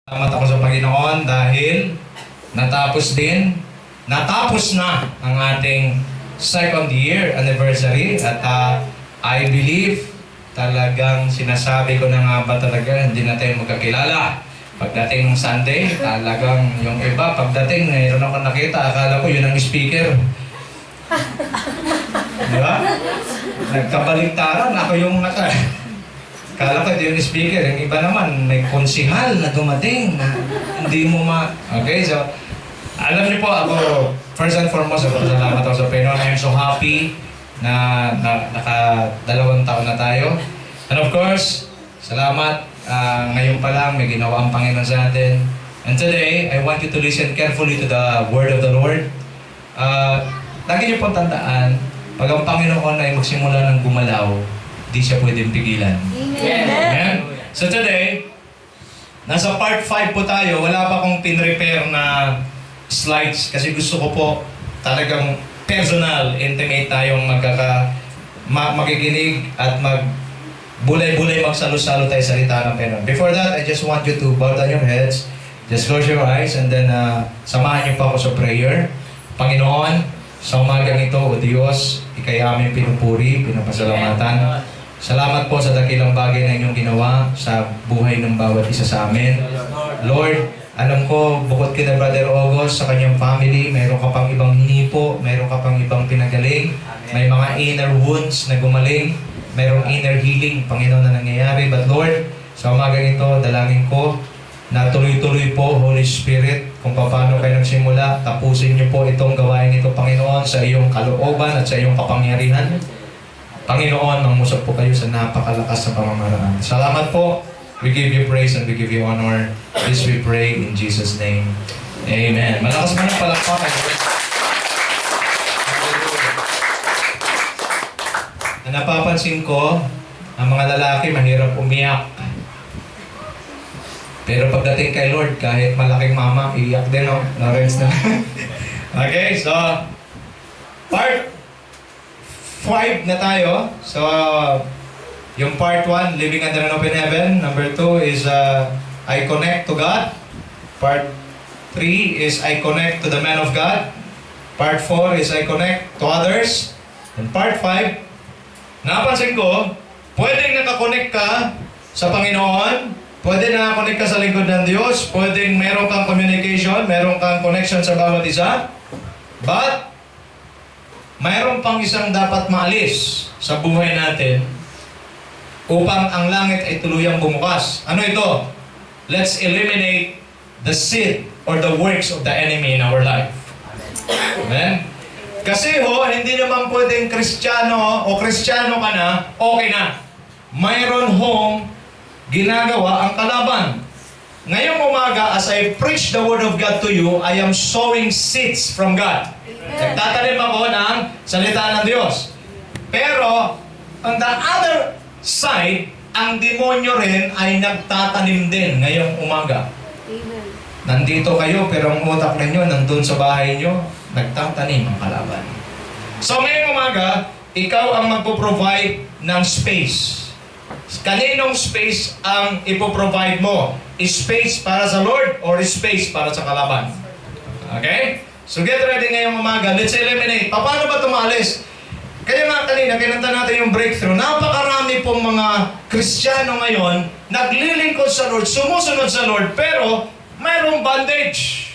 Salamat ako sa Panginoon dahil natapos na ang ating second year anniversary at I believe talagang sinasabi ko na nga ba talaga hindi na tayo magkakilala. Pagdating ng Sunday, talagang yung iba, pagdating, mayroon ako nakita, akala ko yun ang speaker. Di ba? Nagkabaliktaran, ako yung akala ko yun yung speaker. Yung iba naman, may konsihal na dumating na hindi mo Okay, so, alam niyo po, ako, first and foremost, salamat ako sa Panginoon. I'm so happy na naka-2 taon na tayo. And of course, salamat. Ngayon pa lang, may ginawa ang Panginoon sa atin. And today, I want you to listen carefully to the word of the Lord. Lagi niyo pong tandaan, pag ang Panginoon ay magsimula ng gumalaw, di siya pwedeng pigilan. Amen. Amen? So today, nasa part 5 po tayo. Wala pa akong pinrepare na slides kasi gusto ko po talagang personal, intimate tayong magiginig at bulay-bulay magsalo-salo tayo sa salita ng Panginoon. Before that, I just want you to bow down your heads. Just close your eyes and then samahan niyo pa ako sa prayer. Panginoon, sa umagang ito, O Diyos, ikay aming pinupuri, pinapasalamatan. Salamat po sa dakilang bagay na inyong ginawa sa buhay ng bawat isa sa amin. Lord, alam ko, bukod kina Brother August sa kanyang family, mayroon ka pang ibang hinipo, mayroon ka pang ibang pinagaling, may mga inner wounds na gumaling, mayroong inner healing, Panginoon, na nangyayari. But Lord, sa umagang ito, dalangin ko na tuloy-tuloy po, Holy Spirit, kung paano kayo nagsimula, tapusin niyo po itong gawain ito, Panginoon, sa iyong kalooban at sa iyong kapangyarihan. Panginoon, mangusap po kayo sa napakalakas na pamamaraan. Salamat po. We give you praise and we give you honor. This we pray in Jesus' name. Amen. Malakas mo ng palakpakan. Napapansin ko, ang mga lalaki mahirap umiyak. Pero pagdating kay Lord, kahit malaking mama, iyak din, no? Lawrence na. Okay, so, part 5 na tayo. So, yung part 1, living under an open heaven. Number 2 is I connect to God. Part 3 is I connect to the man of God. Part 4 is I connect to others. And part 5, napansin ko, pwedeng nakakonect ka sa Panginoon, pwedeng nakakonect ka sa lingkod ng Diyos, pwedeng meron kang communication, meron kang connection sa bawat isa, but mayroon pang isang dapat maalis sa buhay natin upang ang langit ay tuluyang bumukas. Ano ito? Let's eliminate the seed or the works of the enemy in our life. Amen? Kasi hindi naman pwedeng Kristiyano o Kristiyano ka na, okay na. Mayroon ginagawa ang kalaban. Ngayong umaga, as I preach the Word of God to you, I am sowing seeds from God. Nagtatanim ako ng salita ng Diyos. Pero, on the other side, ang demonyo rin ay nagtatanim din ngayong umaga. Amen. Nandito kayo, pero ang utak ninyo nandun sa bahay nyo, nagtatanim ang kalaban. So, ngayong umaga, ikaw ang magpo-provide ng space. Kaninong space ang ipoprovide mo? Space para sa Lord or space para sa kalaban? Okay? So get ready ngayong umaga. Let's eliminate. Paano ba tumalis? Kaya nga kanina, kinanta natin yung breakthrough. Napakarami pong mga Kristiyano ngayon naglilingkod sa Lord, sumusunod sa Lord, pero mayroong bondage.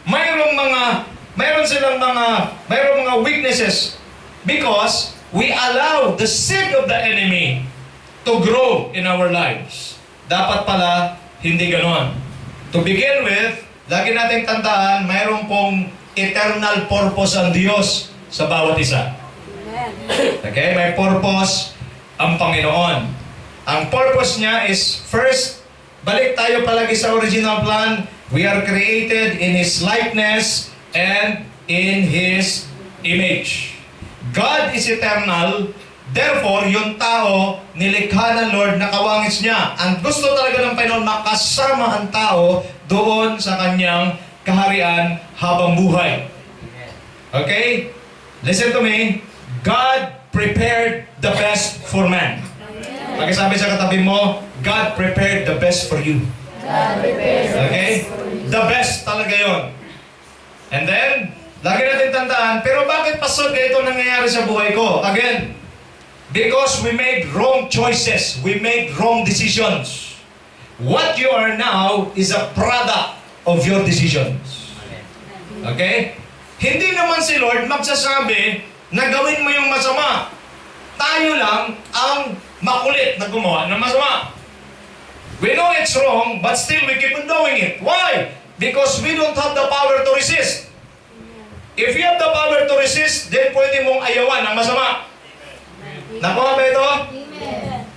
Mayroong mga weaknesses because we allow the seed of the enemy to grow in our lives. Dapat pala, hindi ganon. To begin with, lagi nating tandaan, mayroon pong eternal purpose ang Diyos sa bawat isa. Amen. Okay? May purpose ang Panginoon. Ang purpose niya is, first, balik tayo palagi sa original plan. We are created in His likeness and in His image. God is eternal. Therefore, yung tao, nilikha ng Lord na kawangis niya. Ang gusto talaga ng Panginoon, makasama ang tao doon sa kanyang kaharian habang buhay. Okay? Listen to me. God prepared the best for man. Pag sabi sa katabi mo, God prepared the best for you. Okay? The best talaga yon. And then, lagi natin tandaan, pero bakit pasod ganito nangyayari sa buhay ko? Again, because we made wrong choices. We made wrong decisions. What you are now is a product of your decisions. Okay? Hindi naman si Lord magsasabi na gawin mo yung masama. Tayo lang ang makulit na gumawa ng masama. We know it's wrong, but still we keep on doing it. Why? Because we don't have the power to resist. If you have the power to resist, then pwede mong ayawan ang masama. Nakuha ba ito? Amen.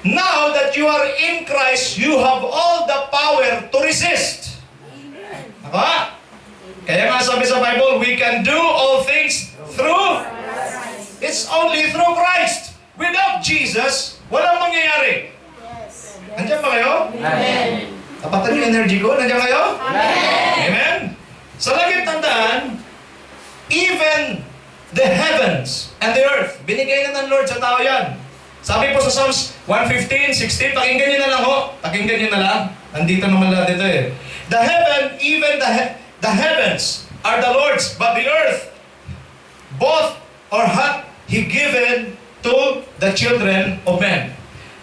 Now that you are in Christ, you have all the power to resist. Nakuha? Kaya nga sabi sa Bible, we can do all things through. It's only through Christ. Without Jesus, walang mangyayari. Nandiyan ba kayo? Amen. Tapatan yung energy ko. Nandiyan kayo? Amen. Amen? Sa laging tandaan, even the heavens and the earth, binigay na ng Lord sa tao yan. Sabi po sa Psalms 115, 16, pakinggan nyo na lang ho. Pakinggan nyo na lang. Nandito naman lang dito eh. The heaven, even the heavens are the Lord's, but the earth, both or hath He given to the children of men.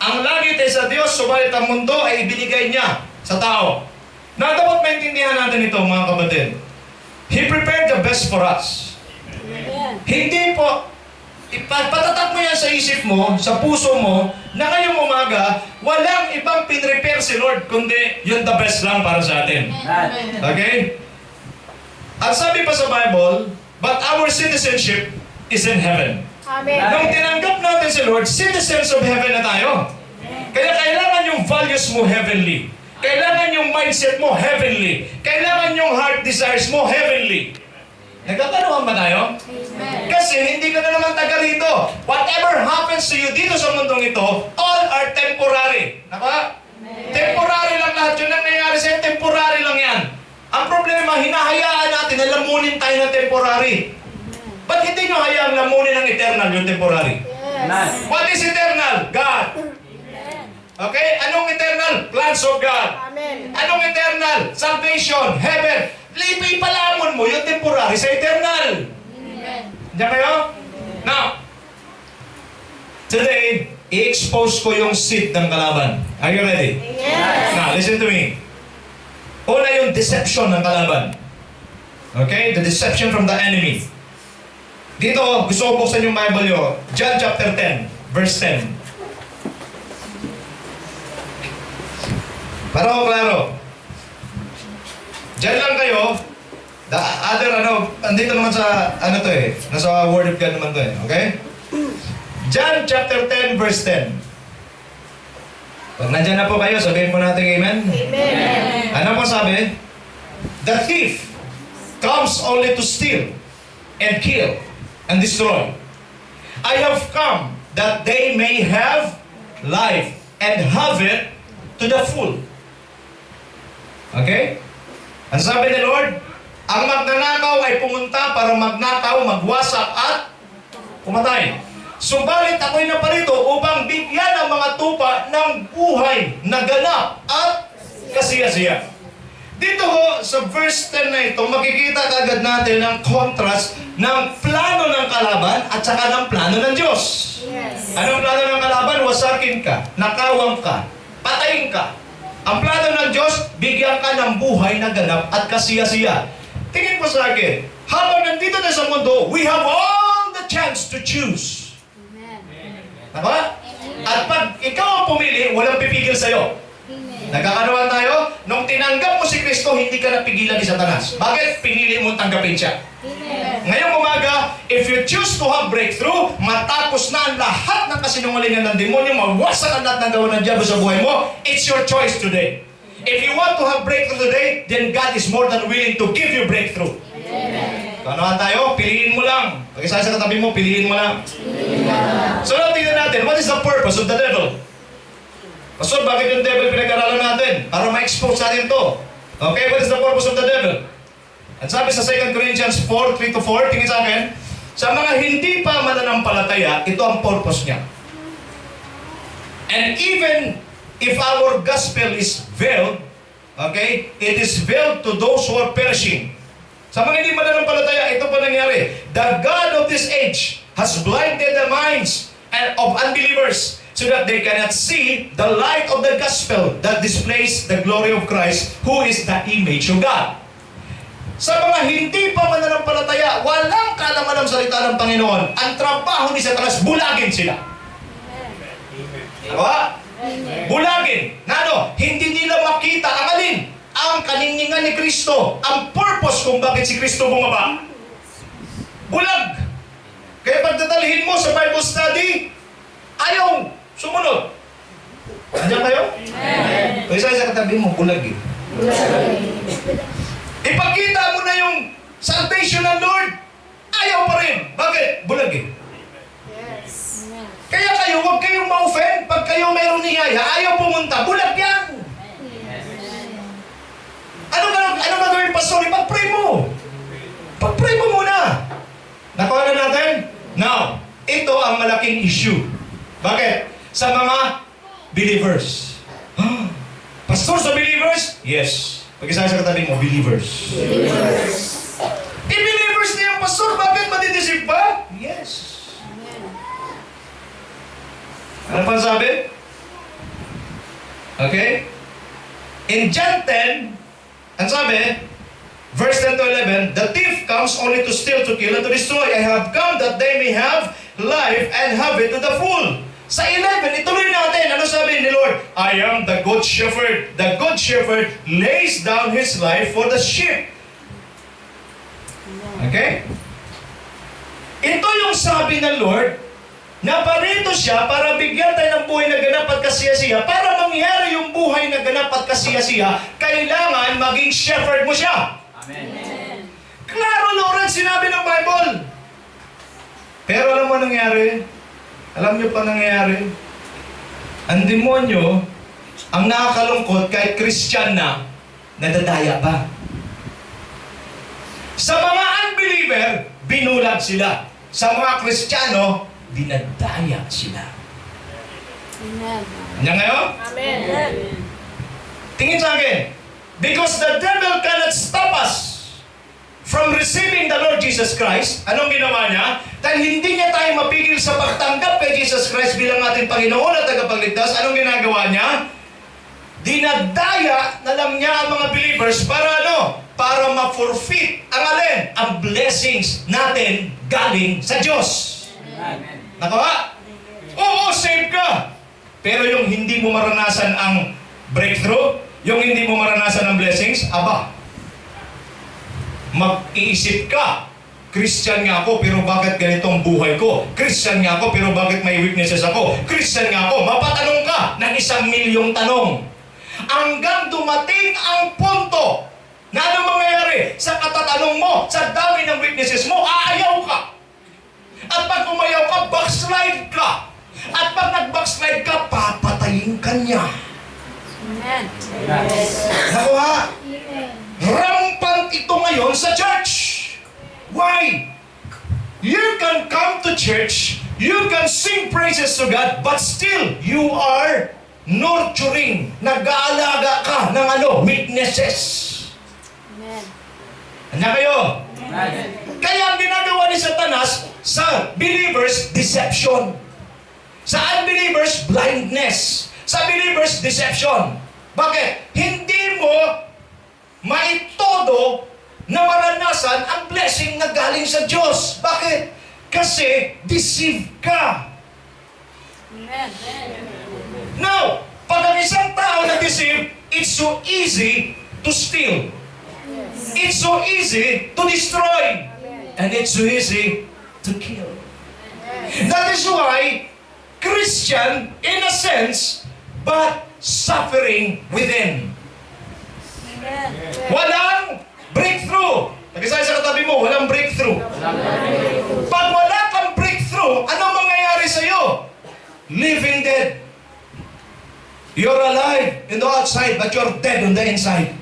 Ang langit ay sa Diyos, subalit ang mundo ay ibinigay niya sa tao. Na dapat maintindihan natin ito, mga kapatid. He prepared the best for us. Hindi po, patatak mo yan sa isip mo, sa puso mo, na ngayong umaga, walang ibang pinrepair si Lord, kundi yun the best lang para sa atin. Okay? At sabi pa sa Bible, but our citizenship is in heaven. Amen. Nung tinanggap natin si Lord, citizens of heaven na tayo. Kaya kailangan yung values mo heavenly. Kailangan yung mindset mo heavenly. Kailangan yung heart desires mo heavenly. Nagkakaroon ba tayo? Amen. Kasi hindi ka na naman taga rito. Whatever happens to you dito sa mundong ito, all are temporary. Naka? Temporary lang lahat. Yun ang nangyayari sa'yo, temporary lang yan. Ang problema, hinahayaan natin na lamunin tayo ng temporary. Ba't hindi nyo hayaang lamunin ng eternal yung temporary? Yes. What is eternal? God. Okay? Anong eternal? Plans of God. Amen. Anong eternal? Salvation, heaven. Ipalamon mo yung temporary sa eternal. Amen. Diyan kayo? Now, today, i-expose ko yung seed ng kalaban. Are you ready? Yes. Now, listen to me. Una yung deception ng kalaban. Okay? The deception from the enemy. Dito, gusto ko buksan yung Bible nyo. John chapter 10, verse 10. Para ko klaro. Diyan lang kayo. The other, andito naman sa, to eh. Nasa Word of God naman to eh. Okay? John chapter 10, verse 10. Pag nandyan na po kayo, sabihin po natin amen. Amen. Ano po sabi? The thief comes only to steal and kill and destroy. I have come that they may have life and have it to the full. Okay? Ang sabi ni Lord, ang magnanakaw ay pumunta para magnakaw, magwasak at pumatay. Subalit ako'y naparito upang bigyan ang mga tupa ng buhay na ganap at kasiyasiya. Dito ho, sa verse 10 na ito, makikita kagad natin ang contrast ng plano ng kalaban at saka ng plano ng Diyos. Yes. Anong plano ng kalaban? Wasakin ka, nakawang ka, patayin ka. Ang plano ng Diyos, bigyan ka ng buhay na ganap at kasiyasiya. Tingin po sa akin, habang nandito na sa mundo, we have all the chance to choose. Tama? At pag ikaw ang pumili, walang pipigil sa'yo. Nagkakaroon tayo, nung tinanggap mo si Kristo, hindi ka napigilan ni Satanas. Bakit? Pinili mo tanggapin siya. Ngayong umaga, if you choose to have breakthrough, matapos na ang lahat ng kasinungalingan ng demonyo, mawasak ang lahat ng gawa ng diabo sa buhay mo, it's your choice today. If you want to have breakthrough today, then God is more than willing to give you breakthrough. Ano tayo? Piliin mo lang. Pag-isa sa katabi mo, piliin mo lang. So, tingnan natin, what is the purpose of the devil? Pastor, bakit yung devil pinag-aralan natin? Para ma-expose natin to. Okay, what is the purpose of the devil? At sabi sa 2 Corinthians 4, 3-4, tingin sa akin, sa mga hindi pa mananampalataya, ito ang purpose niya. And even if our gospel is veiled, Okay? It is veiled to those who are perishing. Sa mga hindi mananampalataya, ito pa nangyari. The God of this age has blinded the minds of unbelievers so that they cannot see the light of the gospel that displays the glory of Christ, who is the image of God. Sa mga hindi pa mananampalataya, walang kaalaman ng salita ng Panginoon. Ang trabaho ni Satanas, bulagin sila. Diba? Bulagin. Na ano? Hindi nila makita ang alin? Ang kaningingan ni Kristo. Ang purpose kung bakit si Kristo bumaba. Bulag. Kaya pagdadalhin mo sa Bible study, ayaw sumunod. Andiyan kayo? Amen. Kaya sa katabi mo, bulag eh. Ipakita mo na yung salvation ng Lord. Ayaw pa rin. Bakit? Bulag eh. Yes. Kaya kayo, huwag kayong ma-offend. Pag kayo mayroong niyaya, ayaw pumunta. Bulag yan. Ano gagawin, pastor? Pag-pray mo. Pag-pray mo muna. Nakuha na natin? Now, ito ang malaking issue. Bakit? Sa mga believers. Pastor, sa believers? Yes. Pag-isa sa katabi mo, believers. Believers. I-believers niya ang pastor. Bakit madidisip pa? Yes. Ano pa sabi? Okay? In John 10, ang sabi, verse 10 to 11, the thief comes only to steal, to kill, and to destroy. I have come that they may have life and have it to the full. Sa 11, ituloy natin. Ano sabi ni Lord? I am the good shepherd. The good shepherd lays down his life for the sheep. Okay? Ito yung sabi ng Lord, na parito siya para bigyan tayo ng buhay na ganap at kasiyasiya. Para mangyari yung buhay na ganap at kasiyasiya, kailangan maging shepherd mo siya. Amen. Klaro, Lord, sinabi ng Bible. Pero alam mo nangyari? Alam niyo pa nangyari? Ang demonyo, ang nakakalungkot kahit Christian na, nadadaya pa. Sa mga unbeliever, binulag sila. Sa mga Kristiyano, dinadaya sila. Amen. Andiyan ngayon? Amen. Tingin sa akin. Because the devil cannot stop us from receiving the Lord Jesus Christ. Anong ginawa niya? Dahil hindi niya tayo mapigil sa pagtanggap kay Jesus Christ bilang ating Panginoon at tagapagligtas. Anong ginagawa niya? Dinadaya na lang niya ang mga believers para ano? Para ma-forfeit ang alin? Ang blessings natin galing sa Diyos. Amen. Nakawa? Oo, save ka. Pero yung hindi mo maranasan ang breakthrough, yung hindi mo maranasan ang blessings, aba, mag-iisip ka. Christian nga ako, pero bakit ganitong buhay ko? Christian nga ako, pero bakit may weaknesses ako? Christian nga ako, mapatanong ka ng 1,000,000 tanong. Hanggang dumating ang punto na ano mangyayari sa katatanong mo, sa dami ng weaknesses mo, aayaw ka. At pag umayaw ka, backslide ka. At pag nag-backslide ka, papatayin ka niya. Amen. Nakuha? Rampant ito ngayon sa church. Why? You can come to church, you can sing praises to God, but still, you are nurturing. Nag-aalaga ka ng weaknesses. Amen. Ano kayo? Amen. Kaya ang ginagawa ni Satanas sa believers, deception. Sa unbelievers, blindness. Sa believers, deception. Bakit? Hindi mo maitodo na maranasan ang blessing na galing sa Diyos. Bakit? Kasi deceive ka. Amen. Now, pag ang isang tao na deceive, it's so easy to steal. It's so easy to destroy. And it's so easy to kill. That is why Christian, in a sense, but suffering within. Amen. Walang breakthrough. Nag-isaya sa katabi mo, walang breakthrough. Pag wala kang breakthrough, ano mangyayari sa'yo? Living dead. You're alive in the outside, but you're dead on the inside.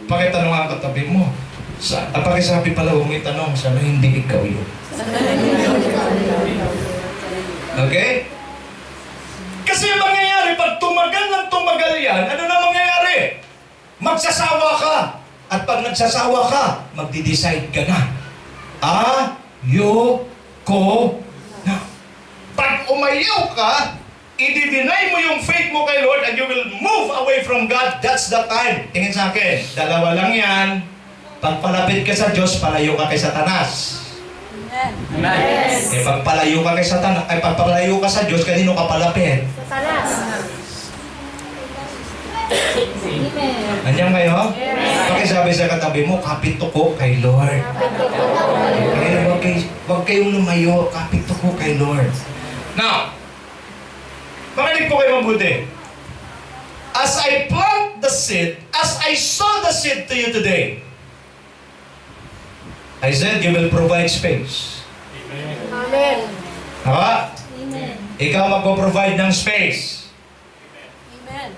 Pakitanong ang katabi mo. Pakisabi pala, huwag may tanong, sana hindi ikaw yun. Okay? Kasi mangyayari, pag tumagal ng tumagal yan, ano na mangyayari? magsasawa ka. At pag nagsasawa ka, magdi-decide ka na. Ayoko na. Pag umayaw ka, i-deny mo yung faith mo kay Lord and you will move away from God. That's the time. Tingin sa akin, dalawa lang yan. Pagpalapit ka sa Diyos, palayo ka kay Satanas. Amen. Eh, pagpalayo ka kay Satanas, ay pagpalayo ka sa Diyos, kanino ka palapit? Satanas. Nandiyan kayo? Pakisabi sa katabi mo, kapit ko kay Lord. Kaya huwag kayong lumayo, kapit ko kay Lord. Now, makinig po kayo mabuti. As I plant the seed, as I sow the seed to you today, I said, you will provide space. Amen. Diba? Amen. Ikaw magpo-provide ng space. Amen.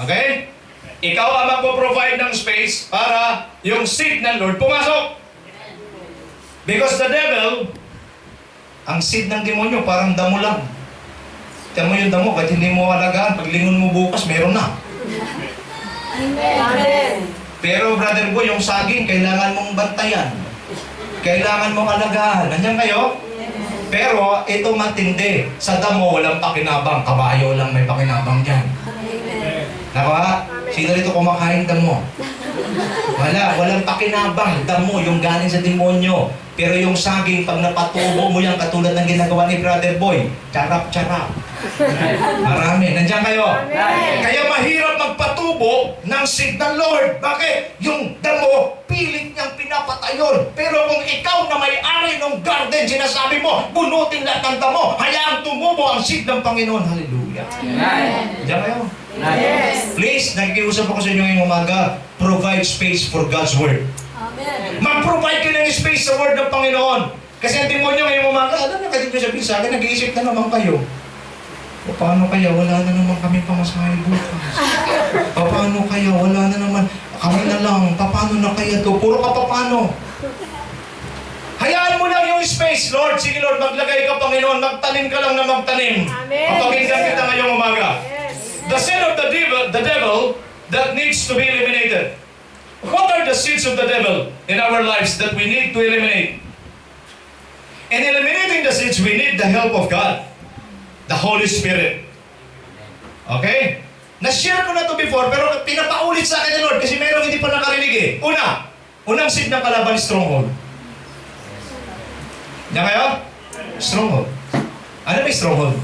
Okay? Ikaw ang magpo-provide ng space para yung seed ng Lord pumasok. Because the devil, ang seed ng demonyo parang damo lang. Tiyan mo yung damo, kahit hindi mo alagaan, paglingon mo bukas, meron na. Amen. Pero brother boy, yung saging, kailangan mong bantayan. Kailangan mong alagaan. Nandiyan kayo? Pero ito matindi. Sa damo, walang pakinabang. Kabayo lang may pakinabang dyan. Amen. Naka? Sino rito kumakain damo? Walang pakinabang. Damo, yung galing sa demonyo. Pero yung saging, pag napatubo mo yan, katulad ng ginagawa ni brother boy, charap-charap. Marami. Nandiyan kayo? Kaya mahirap magpatubo ng seed ng Lord. Bakit? Yung damo, pilit niyang pinapatayon. Pero kung ikaw na may-ari ng garden, sinasabi mo, bunutin lahat ng damo, hayaang tumubo ang seed ng Panginoon. Hallelujah. Nandiyan kayo? Yes. Please, nakikiusap ako sa inyo ngayong umaga, provide space for God's Word. Amen. Mag-provide ka ng space sa Word ng Panginoon. Kasi ang demonyo ngayong umaga, alam na kayo sabihin sa akin, nag-iisip na naman kayo. O paano kaya, wala na naman kami pamasahe bukas. Paano kaya, wala na naman, kami na lang, paano na kaya to? Puro ka paano. Hayaan mo lang yung space, Lord. Sige Lord, maglagay ka Panginoon, magtanim ka lang na magtanim. Amen. Papakinggan kita ngayong umaga. Yes. The sin of the devil that needs to be eliminated. What are the sins of the devil in our lives that we need to eliminate? In eliminating the sins, we need the help of God, the Holy Spirit. Okay? Na-share ko na to before, pero pinapaulit sa akin ni Lord kasi mayroong hindi pa nakarinig eh. Unang sin ng kalaban, stronghold. Diyan kayo? Stronghold. Ano ba yung stronghold?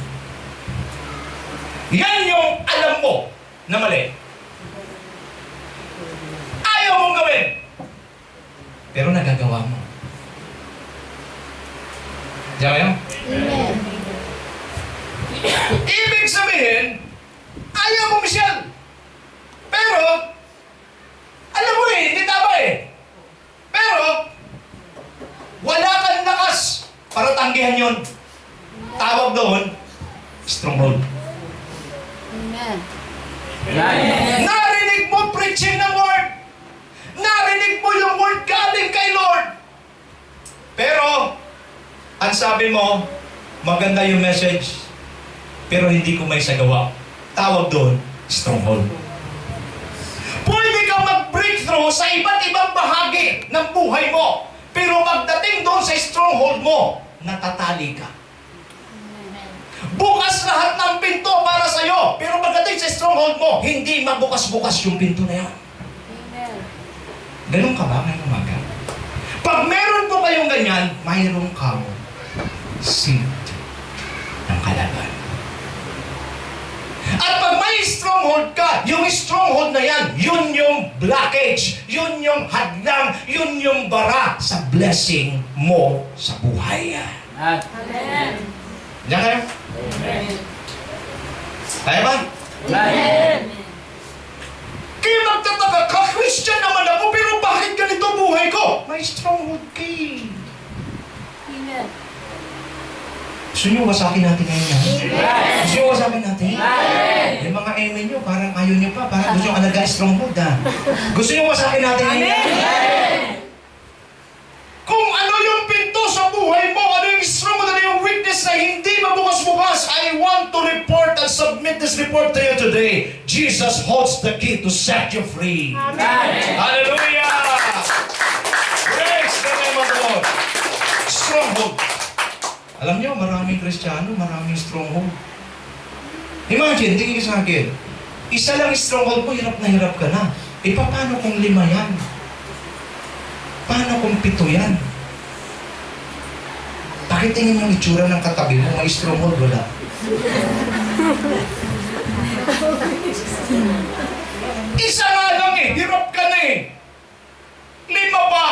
Yan yung alam mo na mali. Ayaw mong gawin. Pero nagagawa mo. Diyan kayo? Amen. Ibig sabihin, ayaw mo, Michelle. Pero, alam mo eh, hindi tama eh. Pero, wala kang lakas para tanggihan yun. Tawag doon, stronghold. Amen. Narinig mo preaching ng Word. Narinig mo yung Word galing kay Lord. Pero, ang sabi mo, maganda yung message, pero hindi ko may sagawa. Tawag doon, stronghold. Pwede kang mag-breakthrough sa iba't ibang bahagi ng buhay mo. Pero magdating doon sa stronghold mo, natatali ka. Bukas lahat ng pinto para sa'yo. Pero pagdating sa stronghold mo, hindi magbukas-bukas yung pinto na yan. Amen. Ganun ka ba ngayong umaga? Pag meron po kayong ganyan, mayroon kang seed ng kalaban. At pag may stronghold ka, yung stronghold na yan, yun yung blockage, yun yung hadlang, yun yung bara sa blessing mo sa buhay. Amen. Diyan kayo? Kaya ba? Amen. Kaya magtataka ka, Christian naman ako, pero bakit ganito buhay ko? May stronghold kay. Amen. Gusto nyo wasakin natin ngayon yan? Gusto nyo wasakin natin? Yung mga amen nyo, parang ayaw nyo pa. Parang gusto nyo alaga stronghold ha. Gusto nyo wasakin natin ngayon yan? Kung ano yung pinto sa buhay mo, ano yung stronghold, ano yung weakness na hindi mabukas-bukas, I want to report and submit this report to you today. Jesus holds the key to set you free. Amen. Hallelujah! Praise the name of the Lord. Stronghold. Alam niyo, maraming Kristiyano, maraming stronghold. Imagine, tingin sa akin, isa lang stronghold mo, hirap na hirap ka na. E paano kung 5 yan? Paano kung 7 yan? Pakitingin yung itsura ng katabi mo, may stronghold, wala. Isa nga lang eh, hirap ka na eh. 5 pa.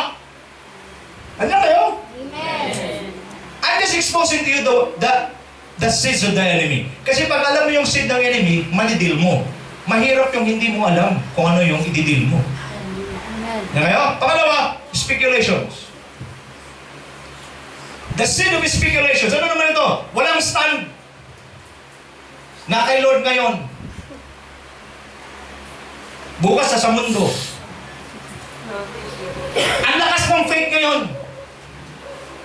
Ano kayo? Amen. I'm just exposing to you the seeds of the enemy. Kasi pag alam mo yung seed ng enemy, manidil mo. Mahirap yung hindi mo alam kung ano yung ididil mo. Amen. Na kayo? Pangalawa, speculations. The seed of speculations. Ano naman ito? Walang stand. Na kay Lord ngayon. Bukas sa mundo. Ang lakas ng faith ngayon.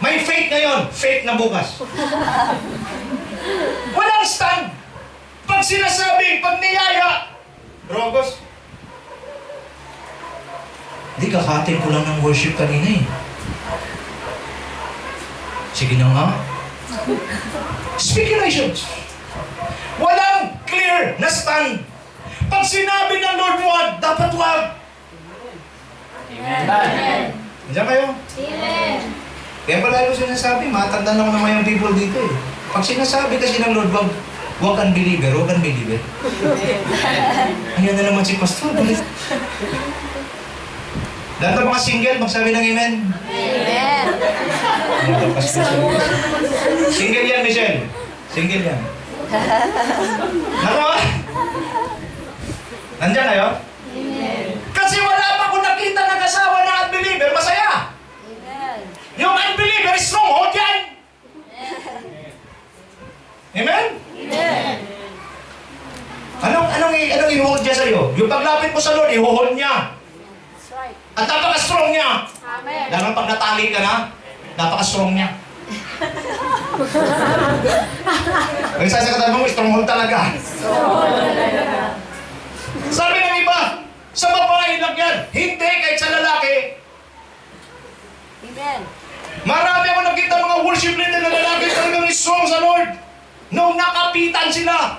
May faith ngayon. Faith na bukas. Walang stand. Pag sinasabi, pag niyaya, Rogos, hindi, kakatin ko lang ng worship kanina eh. Sige na nga. Speculations. Walang clear na stand. Pag sinabi ng Lord wag, dapat wag. Amen. Diyan kayo? Amen. Kaya pala ko sinasabi, matanda na ako naman yung people dito eh. Pag sinasabi kasi ng Lord wag, wag kang believer, wag kang believer. Ayan na naman si Pastor. Lahat ng mga single, magsabi ng amen. Amen. Single yan, Michelle. Single yan. Nako? Nandiyan kayo? Amen. Kasi wala pa akong nakita ng asawa na unbeliever, masaya. Amen. Yung unbeliever, stronghold yan. Amen? Amen. Anong i-hold niya sa'yo? Yung paglapit mo sa Lord, i-hold niya. That's right. At napaka-strong niya. Amen. Lalo pag natali ka na, napaka-strong niya. Ang isa sa katabi mo, stronghold talaga. Sabi ng iba, sa babae lang yan. Hindi, kahit sa lalaki. Amen. Marami ako nakita mga worship leader na lalaki talagang strong sa Lord. Nung nakapitan sila,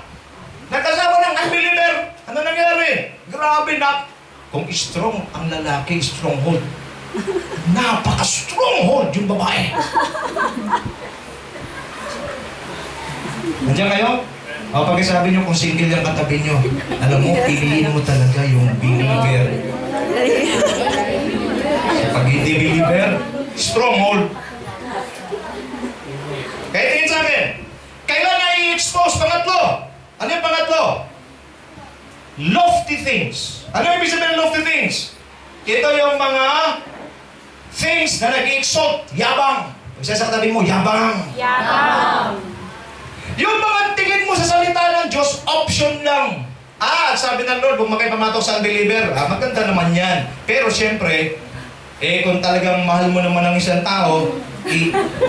nagkasawa ng unbeliever, ano nangyari? Grabe na. Kung strong ang lalaki, stronghold. Napaka-stronghold yung babae. Nandiyan kayo? O pagkasabi nyo kung single yung katabi nyo, alam mo, piliin mo talaga yung believer. Pag hindi believer, stronghold. Kaya tingin sa akin, kailangan i-expose pangatlo. Ano yung pangatlo? Lofty things. Ano ibig sabihin ng lofty things? Ito yung mga things na nag-i-exalt, yabang. Pag sa katabi mo, yabang. Yabang. Yung mga tingin mo sa salita ng Diyos, option lang. Sabi ng Lord, huwag makipamatok sa unbeliever. Maganda naman yan. Pero siyempre, kung talagang mahal mo naman ang isang tao,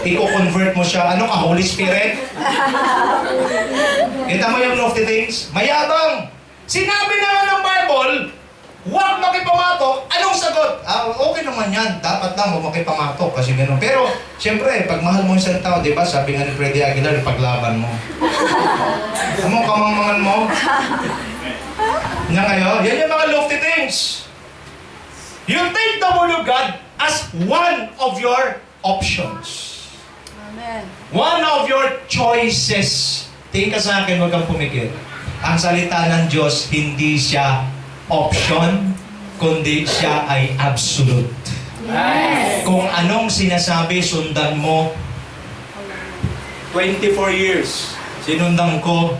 i-convert mo siya. Ano ka, Holy Spirit? Kita mo yung lofty things? Mayabang. Sinabi na ng Bible, huwag makipamatok. Anong sagot? Okay naman yan. Dapat lang huwag makipamatok kasi gano'n. Pero, siyempre, pag mahal mo isang tao, di ba, sabi nga ni Freddy Aguilar, paglaban mo. Ano kamangmangan mo? Yan kayo? Yan yung mga lofty things. You take the Word of God as one of your options. Amen. One of your choices. Tingin ka sa akin, huwag kang pumikit. Ang salita ng Diyos, hindi siya option, kundi siya ay absolute. Yes. Kung anong sinasabi, sundan mo. 24 years, sinundan ko,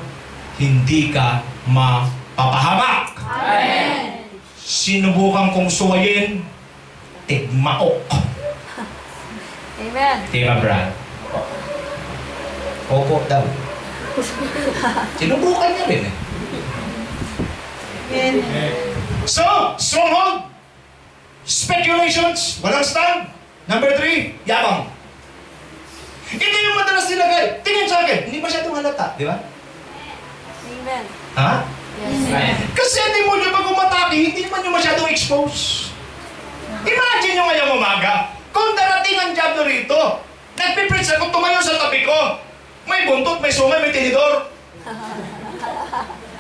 hindi ka mapapahamak. Amen. Sinubukan kong suwayin, tigmaok. Amen. Diba, Brad? Opo daw. Sinubukan niya rin eh. So, stronghold, speculations, walang stand. Number 3, yabang. Ito yung madalas nilagay. Tingin sa akin, hindi masyadong halata, di ba? Amen. Ha? Yes. Kasi demonyo pag umatake, hindi man yung masyadong expose. Imagine nyo ngayong umaga, kung darating ang diablo rito, nagpipreach ako, tumayo sa tabi ko, may buntot, may sungay, may tinidor.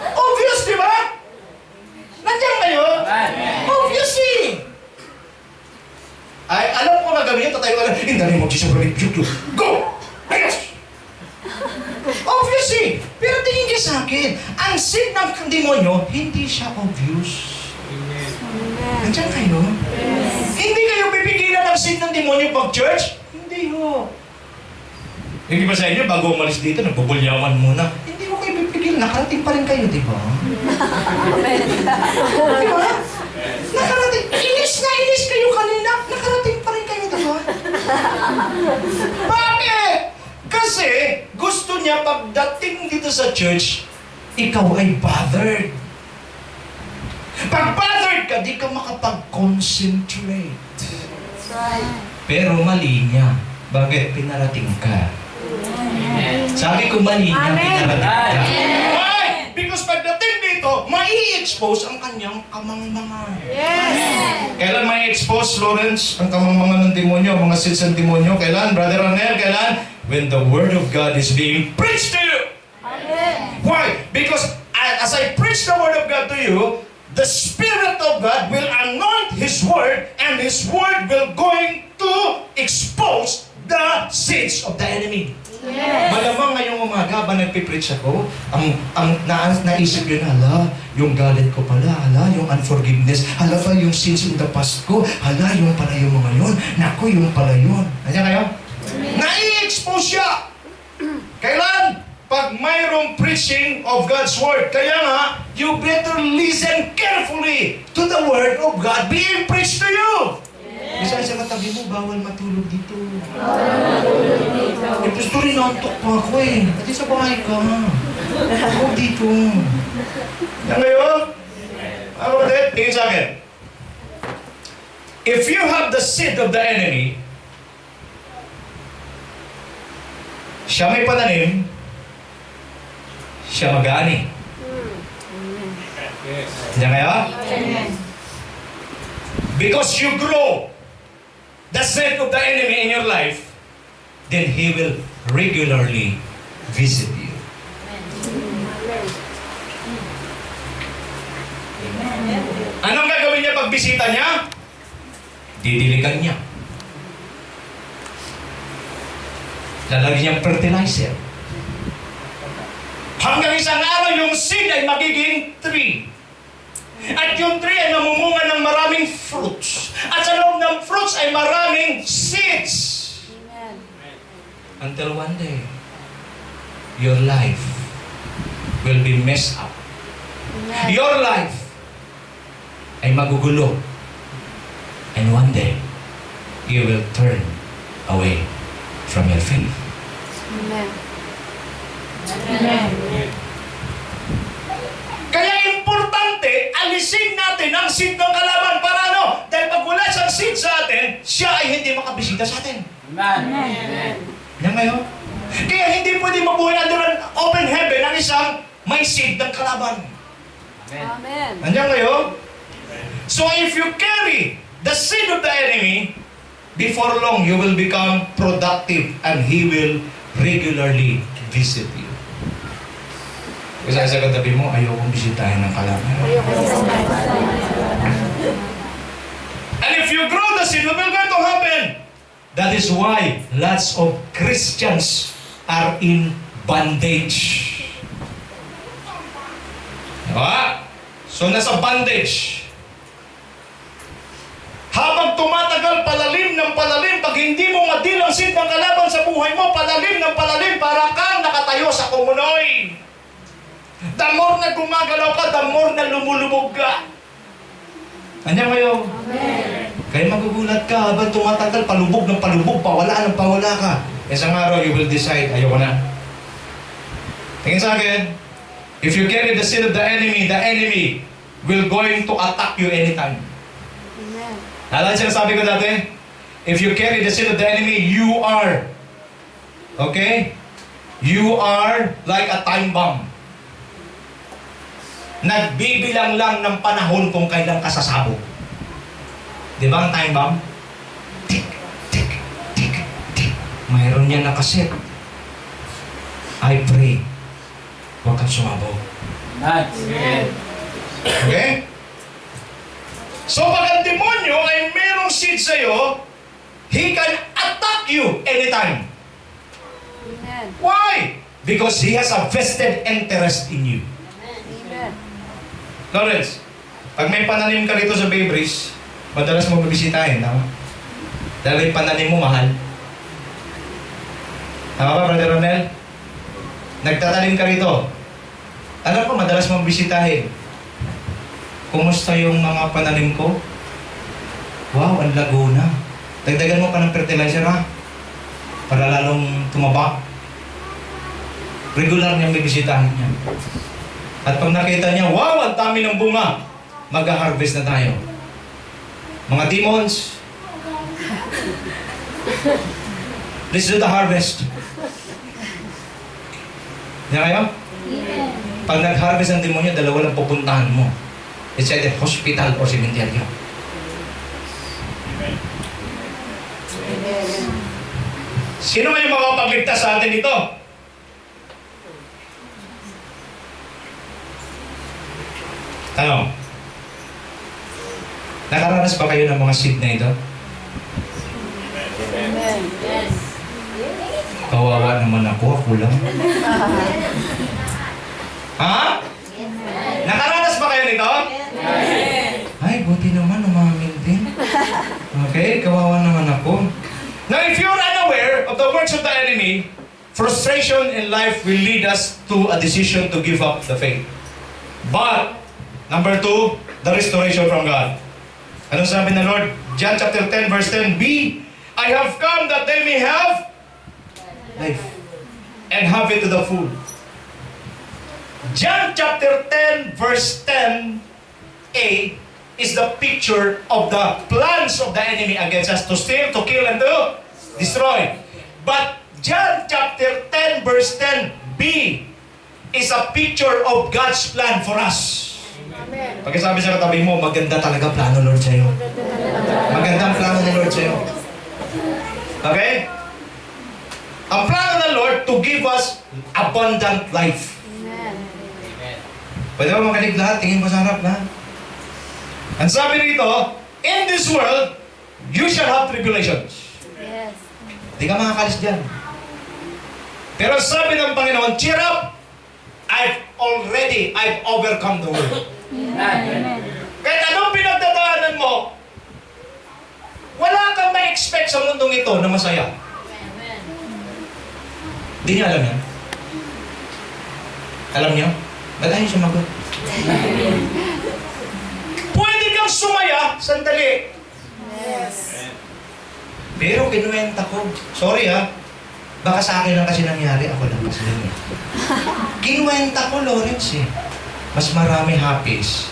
Obvious, di ba? Nandiyan kayo? Obviously! Ay, alam ko na gawin yun, tatayo ka lang, in the name of Jesus, rebuke you. Go! Ayos! Obviously! Pero tingin kayo sa akin, ang sin ng demonyo, hindi siya obvious. Nandiyan kayo? Hindi kayo pipigilan ng sin ng demonyo pag church? Hindi ho. Hindi ba sa inyo, bago umalis dito, nagbubulyawan muna? Hindi ko kayo pipigil, nakarating pa rin kayo, di ba? Di ba? Nakarating, inis na inis kayo kanina, nakarating pa rin kayo, di ba? Bakit? Kasi gusto niya pagdating dito sa church, ikaw ay bothered. Pag bothered ka, di ka makapag-concentrate. That's right. Pero mali niya. Bakit? Pinarating ka. Sabi ko mali niya, pinarating ka. Why? Because pagdating dito, mai-expose ang kanyang kamangmangan. Yes. Kailan mai-expose, Lawrence, ang kamangmangan ng demonyo, mga sins ng demonyo? Kailan, Brother Arnel? Kailan? When the Word of God is being preached to you. Amen. Why? Because as I preach the Word of God to you, the Spirit of God will anoint His Word, and His Word will going to expose the sins of the enemy. Yes. Malamang ngayong umaga ba nagpipreach ako, naisip yun, hala, yung galit ko pala, hala, yung unforgiveness, hala ba yung sins in the past ko, hala, yung pala yung mga yun, naku, yung pala yun. Nandiyan kayo? Nai-expose siya. Kailan? Pag mayroong preaching of God's Word. Kaya nga, you better listen carefully to the Word of God being preached to you. Bisa sa katabi mo, bawal matulog dito. Eh, gusto rin nantok pa ako eh. Pati sa bahay ka. Huwag dito. Yan ngayon? Ano ba din? Tingin sa akin. If you have the seed of the enemy, siya may pananim, siya mag-aani. Diyan kayo? Amen. Because you grow the seed of the enemy in your life, then he will regularly visit you. Anong gagawin niya pag bisita niya? Didiligan niya. Lalagyan niyang fertilizer. Hanggang isang araw, yung seed ay magiging tree. At yung tree ay namumunga ng maraming fruits. At sa loob ng fruits ay maraming seeds. Amen. Until one day, your life will be messed up. Amen. Your life ay magugulo. And one day, you will turn away from your faith. Amen. Amen. Kaya importante, alisin natin ang seed ng kalaban para ano? Dahil pag wala siyang seed sa atin, siya ay hindi makabisita sa atin. Amen. Yan ngayon. Kaya hindi pwede mabuhay under an open heaven ang isang may seed ng kalaban. Amen. Nandiyan kayo? So if you carry the seed of the enemy, before long you will become productive and he will regularly visit you. Kasi sa katabi mo, ayokong bisitahin ng kalaban. And if you grow the seed, what will going to happen? That is why lots of Christians are in bondage. Diba? So nasa bondage. Habang tumatagal palalim ng palalim, pag hindi mo madilang seed ng kalaban sa buhay mo, palalim ng palalim, para kang nakatayo sa kumunoy. The more na gumagalaw ka, the more na lumulubog ka. Andiyan kayo? Amen. Kaya magugulat ka habang tumatagal, palubog ng palubog, pawala ng pawala ka. Isang araw, you will decide, ayoko na. Tingin sa akin, if you carry the sin of the enemy will going to attack you anytime. Amen. Alam siya sabi ko dati, if you carry the sin of the enemy, you are Okay? You are like a time bomb. Nagbibilang lang ng panahon kung kailan ka sasabog. Di ba ang time bomb? Tick, tick, tick, tick. Mayroon niya nakaset. I pray, huwag kang sumabog. Okay? So pag ang demonyo ay merong seed sa'yo, he can attack you anytime. Amen. Why? Because he has a vested interest in you. Amen. Lawrence, pag may pananim ka rito sa Bay Breeze, madalas mo bibisitahin, tama? Dahil yung pananim mo mahal. Tama ba, Brother Ronel? Nagtatanim ka rito. Alam ko, madalas mong bisitahin. Kumusta yung mga pananim ko? Wow, ang lago na. Dagdagan mo pa ng fertilizer, ha? Para lalong tumaba. Regular niyang bibisitahin niya. At pag nakita niya, wow, ang dami ng bunga, mag-harvest na tayo. Mga demons, let's do the harvest. Yan kayo? Pag nag-harvest ang demonyo, dalawa lang pupuntahan mo. It's either hospital or cemetery. Sino may makapagligtas sa atin ito? Tanong. Nakaranas ba kayo ng mga seed na ito? Amen. Yes. Kawawa naman ako lang. Ha? Nakaranas ba kayo nito? Ay, buti naman, umamin din. Okay, kawawa naman ako. Now, if you're unaware of the works of the enemy, frustration in life will lead us to a decision to give up the faith. But, number 2, the restoration from God. Anong sabi ng Lord? John chapter 10, verse 10b, I have come that they may have life and have it to the full. John chapter 10, verse 10a is the picture of the plans of the enemy against us to steal, to kill, and to destroy. But John chapter 10, verse 10b is a picture of God's plan for us. Amen. Pagkasabi sa katabi mo, maganda talaga plano, Lord, sa'yo. Magandang plano ni Lord sa'yo. Okay? Ang plano ng Lord to give us abundant life. Amen. Pwede ba makalig lahat? Tingin mo sa harap lahat. Ang sabi rito, in this world, you shall have tribulations. Yes. Di ka makakalis dyan. Pero sabi ng Panginoon, cheer up! I've overcome the world. Amen. Kahit anong pinagdadaanan mo, wala kang ma-expect sa mundong ito na masaya. Amen. Di niya alam yan. Alam niyo? Ba't ayaw sumagot? Pwede kang sumaya, sandali. Yes. Pero kinuwenta ko. Sorry ha. Baka sa akin lang kasi nangyari. Ako lang kasi lang eh. Kinuwenta ko, Lawrence eh. Mas marami happies.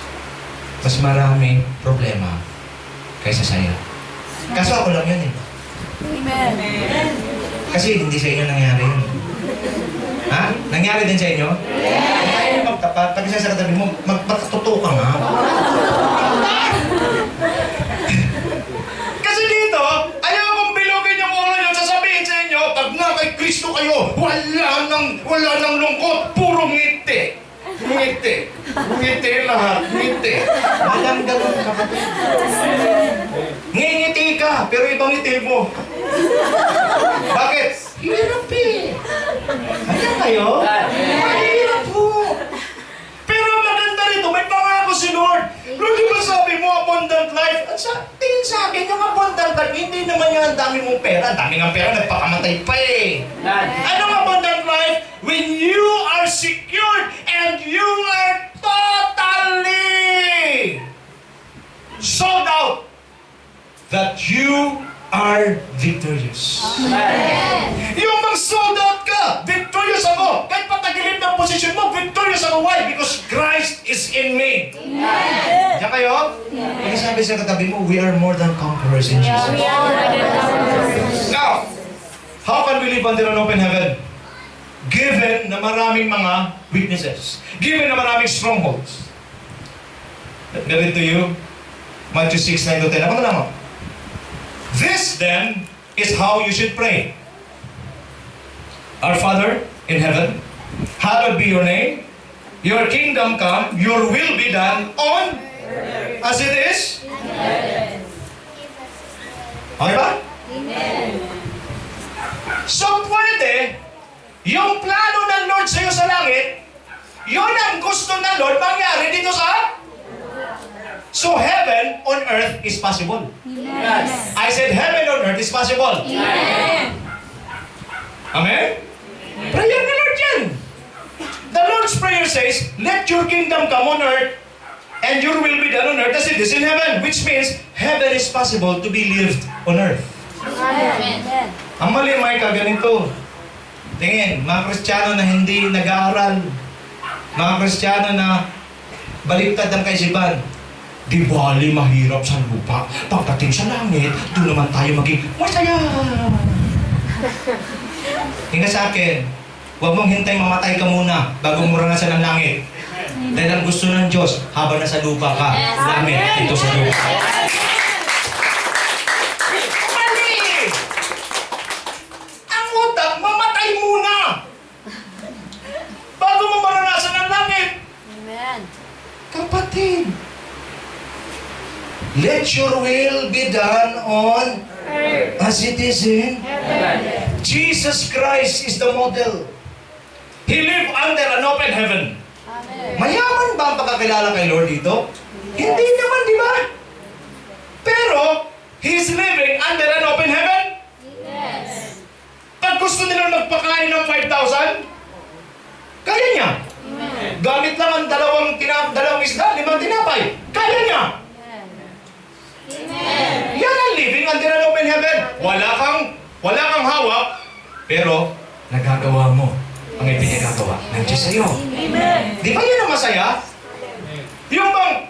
Mas marami problema kaysa sa'yo. Kaso ako lang yun eh. Amen. Kasi hindi sa inyo nangyari yun. Ha? Nangyari din sa inyo? Yes! Kaya magtapat. Pag isa sa katabi mo, magpatuto ka nga. Kasi dito, ayaw mong bilogin yung ulo nyo. Sasabihin sa inyo, pag na kay Kristo kayo, wala nang lungkot. Puro ngiti. Ngiti. Ngiti lahat. Ngiti. Walang ganun, kapatid. Ngingiti ka, pero ibang ngiti mo. Bakit? Hirap eh. Ayan kayo? Mahirap po. Pero maganda rito, may pangako si Lord. Lord, di ba sabi mo, abundant life? At tingin sa akin, yung abundant life, hindi naman yung ang dami mong pera. Ang dami ng pera, nagpakamatay pa eh. Anong abundant life? When you are secured and you are totally sold out that you are victorious. Yung mag-sold out ka, victorious ako. Kahit patagilid ng posisyon mo, victorious ako. Why? Because Christ is in me. Diyan kayo? Kaya sabi sa katabi mo, we are more than conquerors in Jesus. We are more than conquerors. Now, How can we live under an open heaven? Given na maraming mga weaknesses. Given na maraming strongholds. Let me read to you Matthew 6, 9 to 10. Ako na lang. This then is how you should pray. Our Father in heaven, hallowed be your name. Your kingdom come, your will be done on as it is. Okay ba? So pwede, yung plano ng Lord sa'yo sa langit, yun ang gusto ng Lord mangyari dito sa... So heaven on earth is possible. Yes. I said heaven on earth is possible. Amen. Amen? Prayer ni Lord yan. The Lord's Prayer says, let your kingdom come on earth and your will be done on earth as it is in heaven. Which means, heaven is possible to be lived on earth. Amen. Ang mali, Micah, ganito. Tingin, mga Kristiyano na hindi nag-aaral, mga Kristiyano na baliktad ang kaisipan, di bali mahirap sa lupa. Pagdating sa langit, doon naman tayo maging masaya. Tingnan sa akin, huwag mong hintay mamatay ka muna bago mo maranasan ang langit. Dahil ang gusto ng Diyos, habang nasa lupa ka, langit ito sa lupa. Mali! Ang utak, mamatay muna bago mo maranasan ang langit. Amen. Kapatid, let your will be done on as it is in heaven. Jesus Christ is the model. He lived under an open heaven. Amen. Mayaman ba ang pagkakilala kay Lord dito? Hindi naman, di ba? Pero, He's living under an open heaven. Yes. Pag gusto nila magpakain ng 5,000, kaya niya. Amen. Gamit lang ang dalawang isda, 5 tinapay. Kaya niya. Amen. Yan ang living under an open heaven. Wala kang hawak, pero nagagawa mo ang ipinagagawa ng Diyos sa'yo. Amen. Di ba yun ang masaya? Yung bang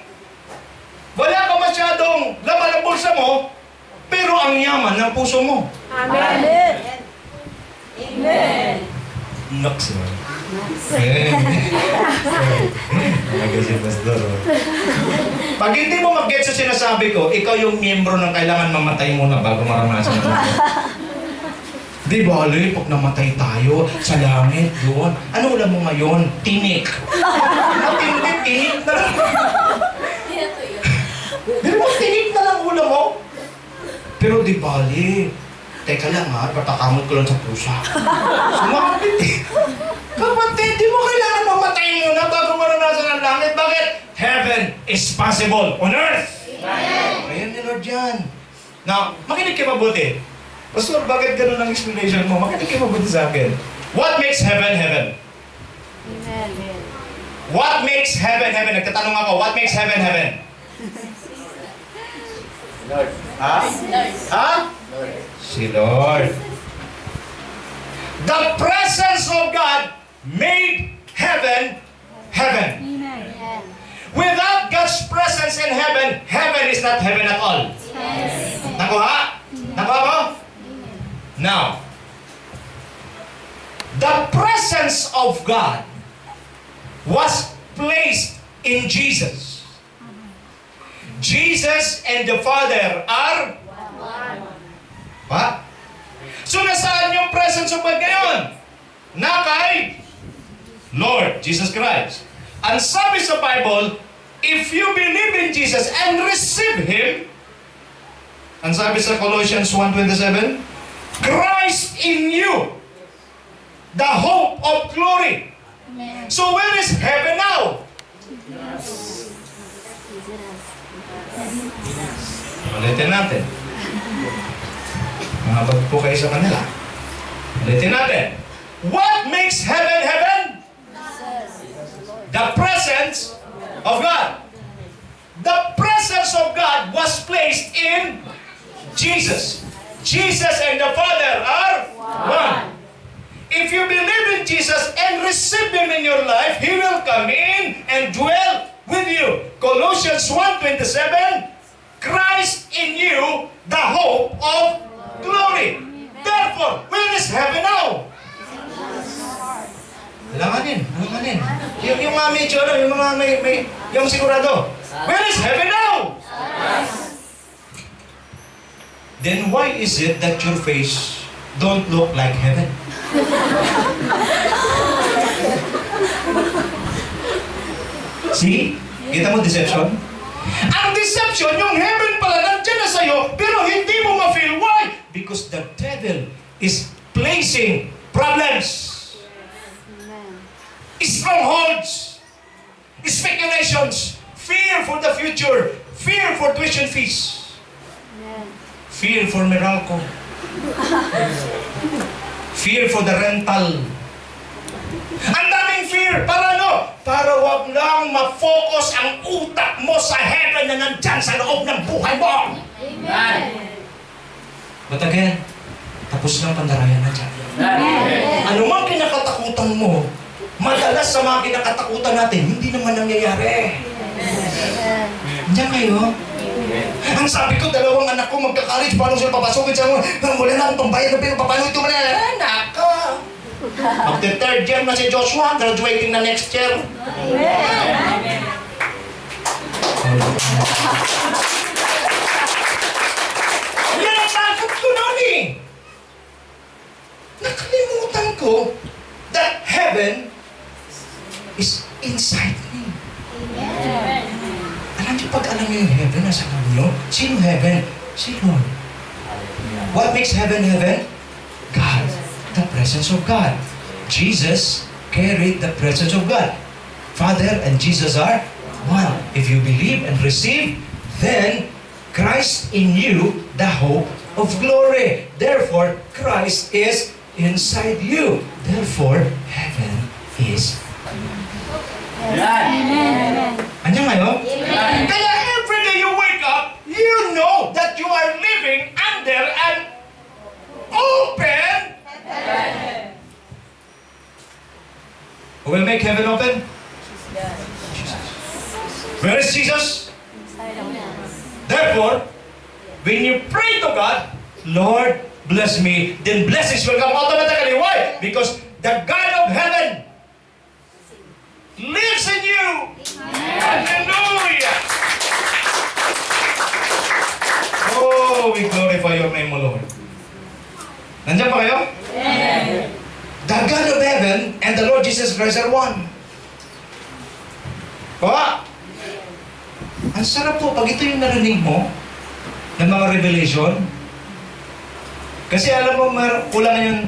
wala ka masyadong laman ng bulsa mo, pero ang yaman ng puso mo. Amen. Amen. Naks naman. Nag-isip pastor. Pag hindi mo mag-get sa sinasabi ko, ikaw yung miyembro ng kailangan mamatay muna bago maranasan mo. Di ba, Ali, pag namatay tayo sa langit doon, ano ulam mo ngayon? Tinik. Tinik na lang. Di ba, tinik na lang ulam mo? Pero di ba, Ali, teka lang ha, patakamot ko lang sa pusa. Sumapit eh. Kapatid, di mo kailangan mamatay muna bago maranasan ang langit. Bakit? Heaven is possible on earth. Ayan ni Lord yan. Now, makinig kayo mabuti. Pastor, bakit ganun ang explanation mo? Makinig kayo mabuti sa akin. What makes heaven heaven? Amen. What makes heaven heaven? Nagtatanong ako, what makes heaven heaven? Lord. Ha? Ha? Si Lord. The presence of God made heaven heaven. Amen. Without God's presence in heaven, heaven is not heaven at all. Yes. Nakuha? Nakuha mo? Now, the presence of God was placed in Jesus. Jesus and the Father are what? So nasaan yung presence of God ngayon? Na kay Lord Jesus Christ. Ang sabi sa Bible, if you believe in Jesus and receive Him, ang sabi sa Colossians 1:27, Christ in you, the hope of glory. Amen. So where is heaven now? Ulitin natin. Mabag po kayo sa kanila. Ulitin natin. What makes heaven heaven? The presence of God. The presence of God was placed in Jesus. Jesus and the Father are one. If you believe in Jesus and receive Him in your life, He will come in and dwell with you. Colossians 1:27, Christ in you, the hope of glory. Therefore, where is heaven now? Alanganin. Yung mga medyo, yung mga yung sigurado. Where is heaven now? Then why is it that your face don't look like heaven? See? Kita mo deception? Ang deception, yung heaven pala nandiyan na sa'yo, pero hindi mo ma-feel. Why? Because the devil is placing problems, strongholds, speculations, fear for the future, fear for tuition fees, fear for Meralco, fear for the rental. Ang daming fear. Para ano? Para wag lang ma-focus ang utak mo sa heaven na nandyan sa loob ng buhay mo. Amen. But again, tapos ng pandarayan na dyan. Ano man kinakatakutan mo, madalas sa mga kinakatakutan natin, hindi naman nangyayari. Diyan kayo. Ang sabi ko, dalawang anak ko magka-college, paano sila papasukin sa mga, wala na akong pambayad na pinapapalo ito mo na, nako. Magte-third year na si Joshua, graduating na next year. Yan ang takot ko noon eh. Nakalimutan ko that heaven is inside me. Alam niyo, pag alam niyo yung heaven nasa loob niyo, sino heaven? Si Lord. What makes heaven heaven? God. The presence of God. Jesus carried the presence of God. Father and Jesus are one. If you believe and receive, then Christ in you, the hope of glory. Therefore, Christ is inside you. Therefore, heaven is. Amen. Andiyan kayo? Kaya every day you wake up, you know that you are living under an open heaven. Who will make heaven open? Jesus. Where is Jesus? Therefore, when you pray to God, Lord, bless me, then blessings will come automatically. Why? Because the God of heaven lives in you. Hallelujah! Oh, we glorify your name, O Lord. Nandiyan pa kayo? The God of heaven and the Lord Jesus Christ are one. Ang sarap po, pag ito yung narinig mo, ng mga revelation, kasi alam mo, kulang na yung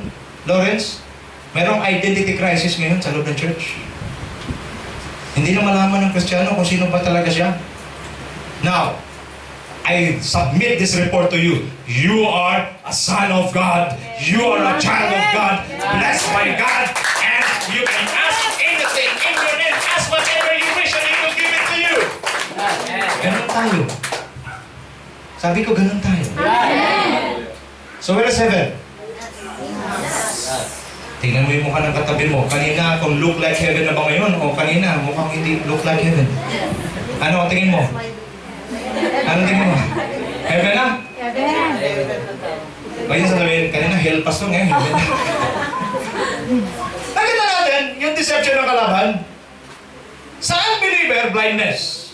Lawrence, merong identity crisis ngayon sa loob ng church. Hindi na malaman ng Kristiyano kung sino ba talaga siya. Now, I submit this report to you. You are a son of God. You are a child of God. Blessed by God. And you can ask anything in your name. Ask whatever you wish and He will give it to you. Ganun tayo. Sabi ko, ganun tayo. So where is heaven? Tingnan mo yung mukha ng katabi mo. Kanina, kung look like heaven na ba ngayon? O kanina, mukhang hindi look like heaven. Ano ang tingin mo? Ano tingin mo? Heaven na? O yun sasabihin, kanina hell pass to ngayon, heaven na. Nakita natin yung deception ng kalaban. Sa unbeliever, blindness.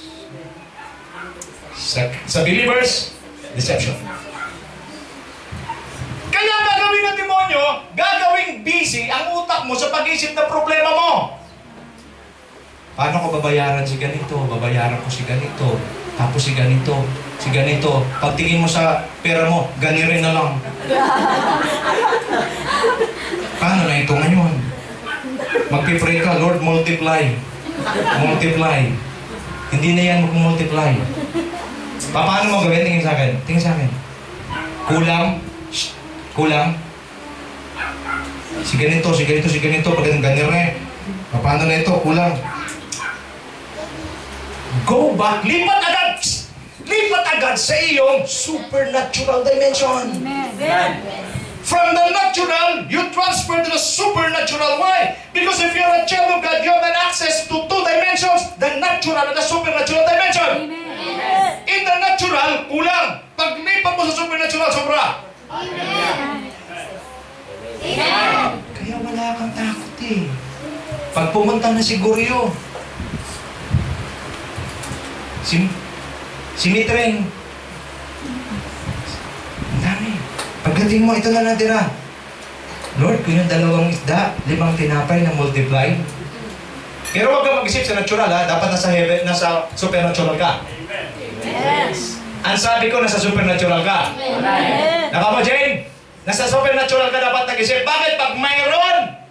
Sa believers, deception. Kaya gagawin ng demonyo, gagawing busy ang utak mo sa pag-isip ng problema mo. Paano ko babayaran si ganito? Babayaran ko si ganito. Tapos si ganito. Si ganito. Pagtingin mo sa pera mo, ganirin na lang. Paano na ito ngayon? Magpipray ka, Lord, multiply. Multiply. Hindi na yan mag-multiply. Paano mo gawin? Tingin sa akin. Tingin sa akin. Kulang. Kulang. Si ganito, si ganito, si ganito. Pag ganito na paano na ito? Kulang. Go back. Lipat agad. Lipat agad sa iyong supernatural dimension. Amen. From the natural, you transfer to the supernatural. Why? Because if you're a child of God, you have an access to two dimensions, the natural and the supernatural dimension. Amen. In the natural, kulang. Pag lipat mo sa supernatural, sobra. Amen. Amen. wala kang takot eh. Pag pumunta na si Goryo, si Mitreng, ang dami. Pagdating mo, ito na natira. Lord, kung yung 2 isda, 5 tinapay na multiply. Pero huwag kang mag-isip sa natural ha. Dapat nasa heaven, nasa supernatural ka. Yes. Ang sabi ko, nasa supernatural ka. Amen. Naka mo, Jane? Nasa supernatural ka dapat nag-isip. Bakit? Pag mayroon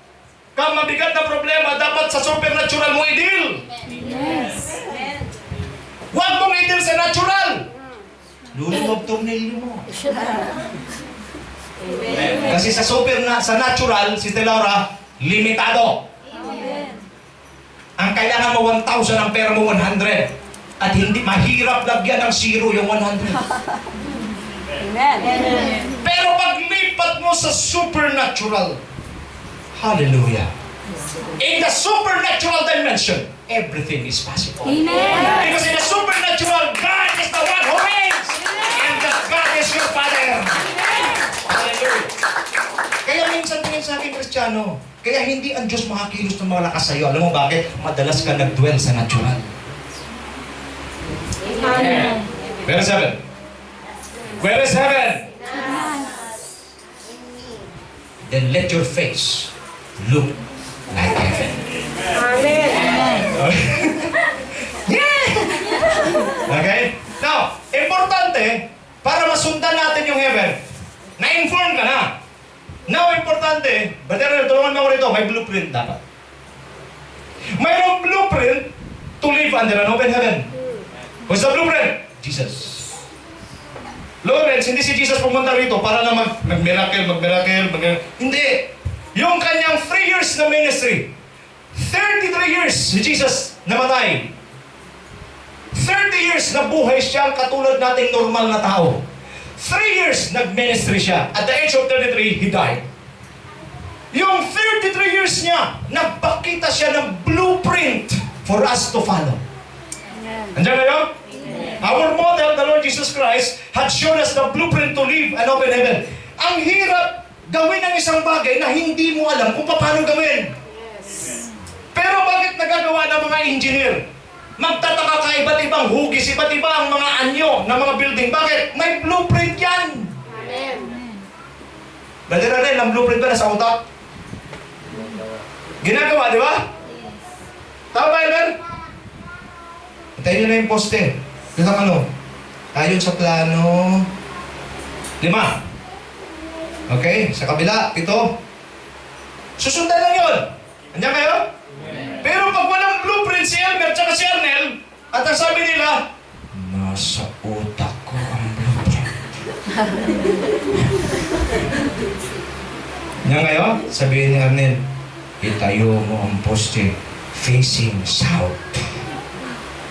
kang mabigat na problema, dapat sa supernatural mo i-deal. Yes. Huwag mong i-deal sa natural. Luluwag thumbnail mo. Kasi sa sa natural, si Laura, limitado. Ang kailangan mo 1,000, ang pera mo 100. At hindi mahirap lagyan ng 0 yung 100. Amen. Pero pag lipat mo sa supernatural, hallelujah. In the supernatural dimension, everything is possible. Amen. Because in the supernatural, God is the one who reigns. And that God is your Father. Hallelujah. Kaya minsan tingin sa akin, Kristiyano, kaya hindi ang Diyos makakilos ng malakas sa iyo. Alam mo bakit? Madalas ka nag-dwell sa natural. Amen. Where is heaven? Where is heaven? Then let your face look like heaven. Amen. Okay? Now, importante, para masundan natin yung heaven, na-inform ka na. Now, importante, Brother, tulungan mo ko rito, may blueprint dapat. Mayroong blueprint to live under an open heaven. What's the blueprint? Jesus. Lawrence, hindi si Jesus pumunta rito para na mag-miracle. Hindi. Yung kanyang 3 years na ministry, 33 years si Jesus namatay. 30 years na buhay siya katulad nating normal na tao. 3 years nag-ministry siya. At the age of 33, he died. Yung 33 years niya, nagpakita siya ng blueprint for us to follow. Andiyan kayo? Our model, the Lord Jesus Christ, had shown us the blueprint to live an open heaven. Ang hirap gawin ang isang bagay na hindi mo alam kung paano gawin. Pero bakit nagagawa ng mga engineer? Magtataka ka iba't ibang hugis, iba't iba ang mga anyo ng mga building. Bakit? May blueprint yan. Amen. Brother Arnel, ang blueprint ba nasa utak? Ginagawa, di ba? Tama ba, Elmer? Tayo na yung poste. Ito ano? Ayon sa plano. 5. Okay? Sa kabila, 7. Susundan lang yun. Andiyan kayo? Pero pag walang blueprint si Elmer at si Arnel, at ang sabi nila, nasa utak ko ang blueprint. Andiyan kayo? Sabihin ni Arnel, itayo mo ang poste facing south.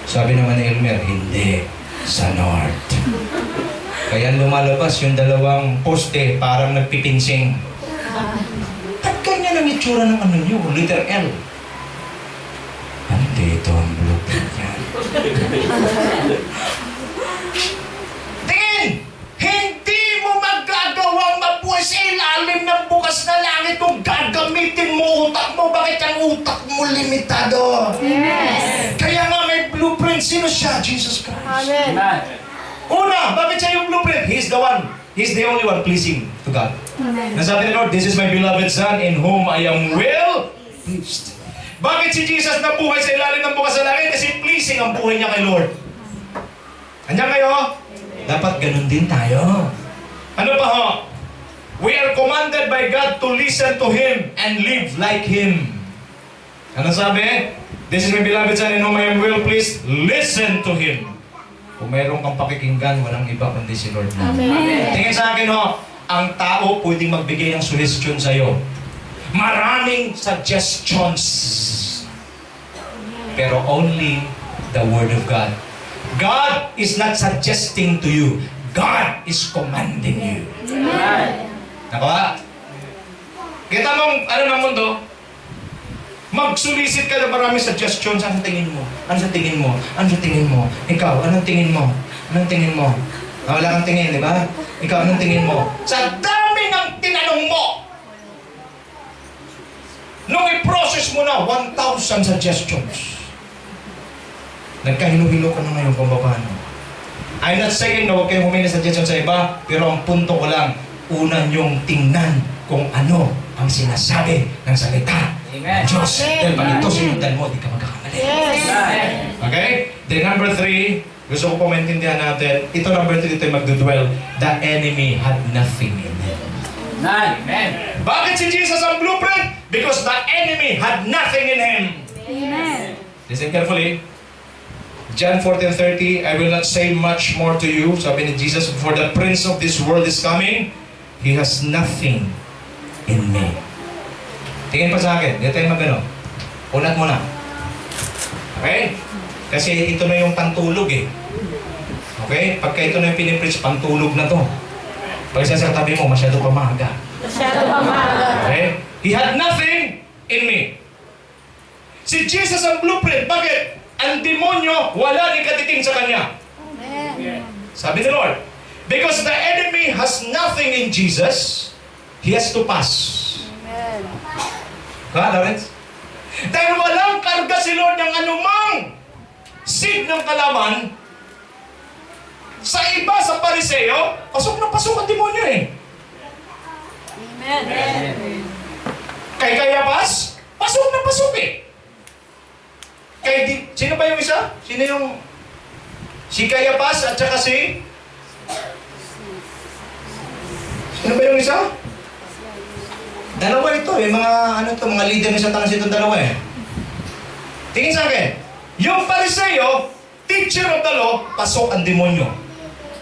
Sabi naman ni Elmer, hindi, sa north. Kaya lumalabas yung 2 poste parang nagpipinsing. At ganyan ang itsura ng ano nyo, letter L. Andito ang blueprint yan. Tingin! Hindi mo magagawang mabuhay sa ilalim ng bukas na langit kung gagamitin mo utak mo. Bakit ang utak mo limitado? Yes. Kaya nga may blueprint. Sino siya? Jesus Christ. Amen. Una, bakit siya yung blueprint? He's the one. He's the only one pleasing to God. Amen. Nasabi ni Lord, this is my beloved Son in whom I am well pleased. Bakit si Jesus nabuhay sa ilalim ng bukas na langit? Kasi pleasing ang buhay niya kay Lord. Andiyan kayo? Dapat ganun din tayo. Ano pa ho? We are commanded by God to listen to Him and live like Him. Ano sabi? This is my beloved Son in whom I am well pleased. Listen to Him. Kung mayroon kang pakikinggan, walang iba kundi si Lord na. Amen. Tingin sa akin ho, ang tao pwedeng magbigay ng suggestion sa'yo. Maraming suggestions. Pero only the Word of God. God is not suggesting to you. God is commanding you. Amen. Nakuha? Kita mong ano ng mundo? Magsulisit ka ng maraming suggestions. Ano sa tingin mo? Ano sa tingin mo? Ano sa tingin mo? Ikaw, anong tingin mo? Anong tingin mo? Wala kang tingin, di ba? Ikaw, anong tingin mo? Sa dami ng tinanong mo! Nung i-process mo na 1,000 suggestions, nagkahilo-hilo ka na ngayon kung paano. I'm not saying na huwag kayong humingi suggestion sa iba, pero ang punto ko lang, una niyong tingnan kung ano ang sinasabi ng salita ng Diyos. Dahil pag ito sinundan mo, di ka magkakamali. Yes. Okay? Then number 3, gusto ko po maintindihan natin, ito number 3, ito yung magdudwell, the enemy had nothing in him. Amen. Bakit si Jesus ang blueprint? Because the enemy had nothing in him. Amen. Listen carefully. John 14:30, I will not say much more to you. Sabi ni Jesus, for the prince of this world is coming, he has nothing in me. Tingin pa sa akin, dito tayo magano. Unat mo na. Okay? Kasi ito na yung pantulog eh. Okay? Pagka ito na yung pinipreach, pantulog na to. Pag isa sa tabi mo, masyado pa maaga. Masyado pa maaga. Okay? He had nothing in me. Si Jesus ang blueprint. Bakit? Ang demonyo, wala ni katiting sa kanya. Amen. Sabi ni Lord, because the enemy has nothing in Jesus, he has to pass. Amen. Ha, Lawrence? Dahil walang karga si Lord ng anumang seed ng kalaman, sa iba, sa Pariseo, pasok na pasok ang demonyo eh. Amen. Kay Kayapas, pasok na pasok eh. Sino ba yung isa? Sino yung... Si Kayapas at saka si... Sino ba yung isa? Dalawa ito eh. Mga leader ni Satanas itong dalawa eh. Tingin sa akin. Yung Pariseo, teacher of the law, pasok ang demonyo.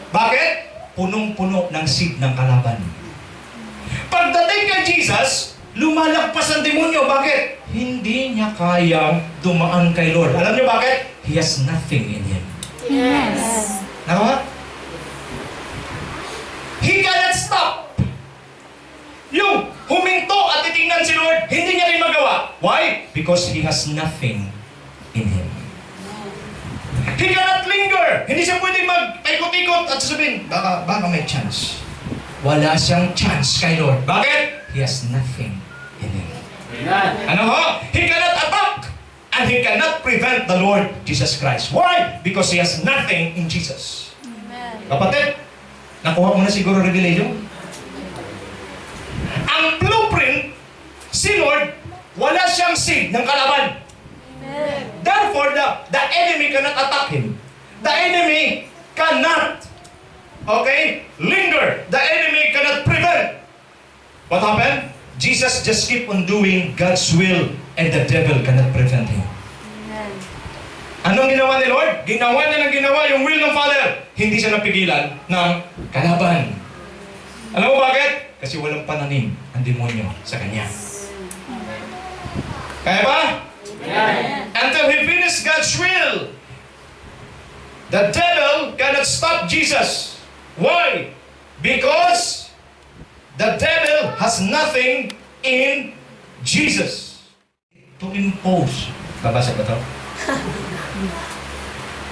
Bakit? Punong-puno ng seed ng kalaban. Pagdating kay Jesus, lumalagpas ang demonyo. Bakit? Hindi niya kayang dumaan kay Lord. Alam niyo bakit? He has nothing in him. Yes. Nakawa? He cannot stop. Yung huminto at titingnan si Lord, hindi niya rin magawa. Why? Because he has nothing in him. He cannot linger. Hindi siya pwedeng mag-ikot-ikot at sasabihin, baka may chance. Wala siyang chance kay Lord. Bakit? He has nothing in him. Ano ho? He cannot attack and he cannot prevent the Lord Jesus Christ. Why? Because he has nothing in Jesus. Amen. Kapatid, nakuha mo na siguro revelation? Ang blueprint, si Lord, wala siyang seed ng kalaban. Amen. Therefore, the enemy cannot attack him. The enemy cannot, linger. The enemy cannot prevent. What happened? Jesus just keep on doing God's will and the devil cannot prevent him. Amen. Anong ginawa ni Lord? Ginawa niya ng ginawa yung will ng Father. Hindi siya napigilan ng kalaban. Alam mo bakit? Kasi walang pananim ang demonyo sa kanya. Kaya ba? Amen. Until he finished God's will, the devil cannot stop Jesus. Why? Because the devil has nothing in Jesus. To impose. Babasa ba ito?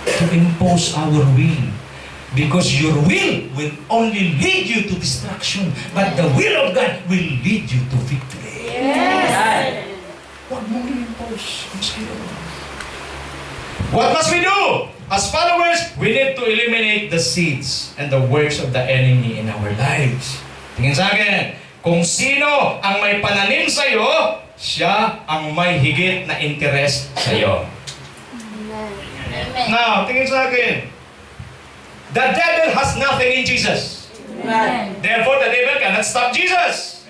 To impose our will. Because your will only lead you to destruction. But the will of God will lead you to victory. Yes. Huwag mong i-impose ang sa'yo. What must we do? As followers, we need to eliminate the seeds and the works of the enemy in our lives. Tingin sa akin, kung sino ang may pananim sa'yo, siya ang may higit na interest sa'yo. Amen. Now, tingin sa akin, the devil has nothing in Jesus. Amen. Therefore, the devil cannot stop Jesus.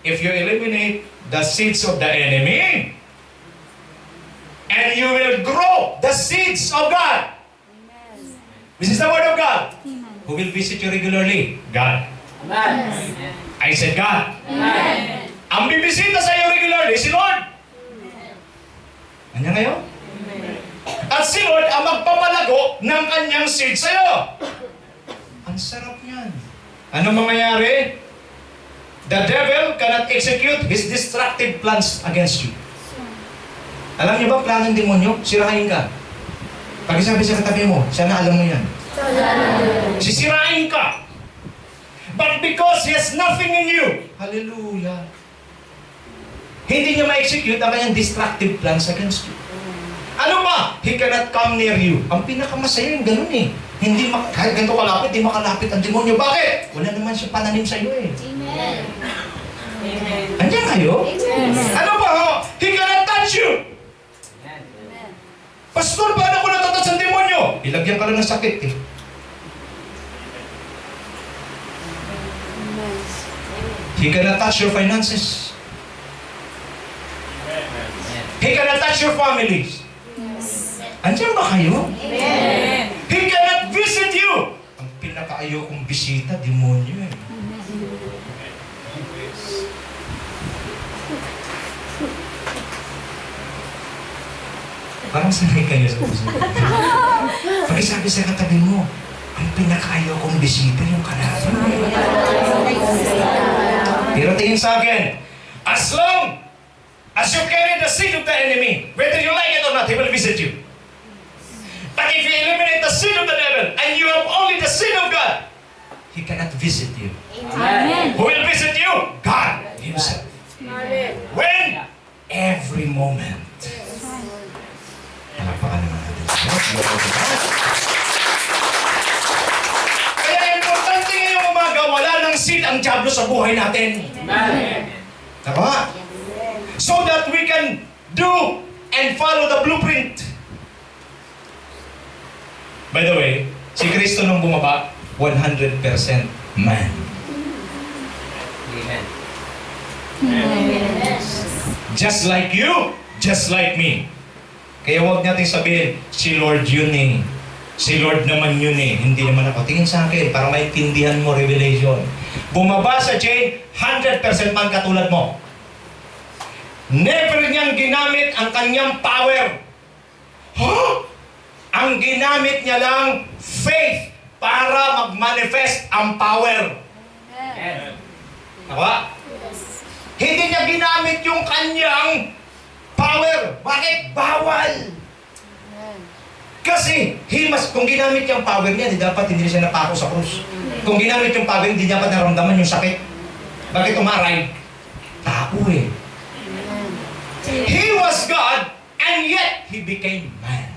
If you eliminate the seeds of the enemy, and you will grow the seeds of God. This is the word of God. Who will visit you regularly? God. I said God. Amen. Ang bibisita sa iyo regularly, si Lord. Kanya ngayon? At si Lord ang magpapalago ng kanyang seed sa iyo. Ang sarap niyan. Ano mangyayari? The devil cannot execute his destructive plans against you. Alam niyo ba, plano ng demonyo? Sirahin ka. Pag-isabi sa katabi mo, sana alam mo yan. Sisirain ka. But because he has nothing in you, hallelujah. Hindi niya ma-execute ang kanyang destructive plans against you. Ano pa? He cannot come near you. Ang pinakamasaya yung ganun eh. Hindi kahit ganito kalapit, hindi makalapit ang demonyo. Bakit? Wala naman siya pananim sa iyo eh. Amen. Amen. Andiyan kayo? Amen. Ano pa ho? He cannot touch you. Amen. Pastor, paano ko natatouch ang demonyo? Ilagyan ka lang ng sakit eh. He cannot touch your finances. He cannot touch your families. Andiyan ba kayo? Amen. He cannot visit you. Ang pinakaayaw kong bisita, demonyo eh. Parang sanay kayo sa puso. Pag-isabi sa katabi mo, ang pinakaayaw kong bisita yung kalaban. Pero tingin sa akin, as long as you carry the seed of the enemy, whether you like it or not, he will visit you. But if you eliminate the seed of the devil and you have only the seed of God, he cannot visit you. Amen. Who will visit you? God himself. When? Every moment. Palakpakan naman natin. Kaya importante ngayong umaga, wala ng seed ang diablo sa buhay natin. Tama? So that we can do and follow the blueprint. By the way, si Kristo nung bumaba, 100% man. Amen. Just like you, just like me. Kaya huwag natin sabihin, si Lord yun eh. Si Lord naman yun eh. Hindi naman ako. Tingin sa akin para maintindihan mo revelation. Bumaba sa chain, 100% man katulad mo. Never niyang ginamit ang kanyang power. Huh? Ang ginamit niya lang, faith, para mag-manifest ang power. Amen. Diba? Hindi niya ginamit yung kanyang power. Bakit? Bawal. Kasi, kung ginamit yung power niya, di dapat hindi siya napako sa krus. Kung ginamit yung power, hindi dapat naramdaman yung sakit. Bakit umaray? Tao eh. He was God, and yet, He became man.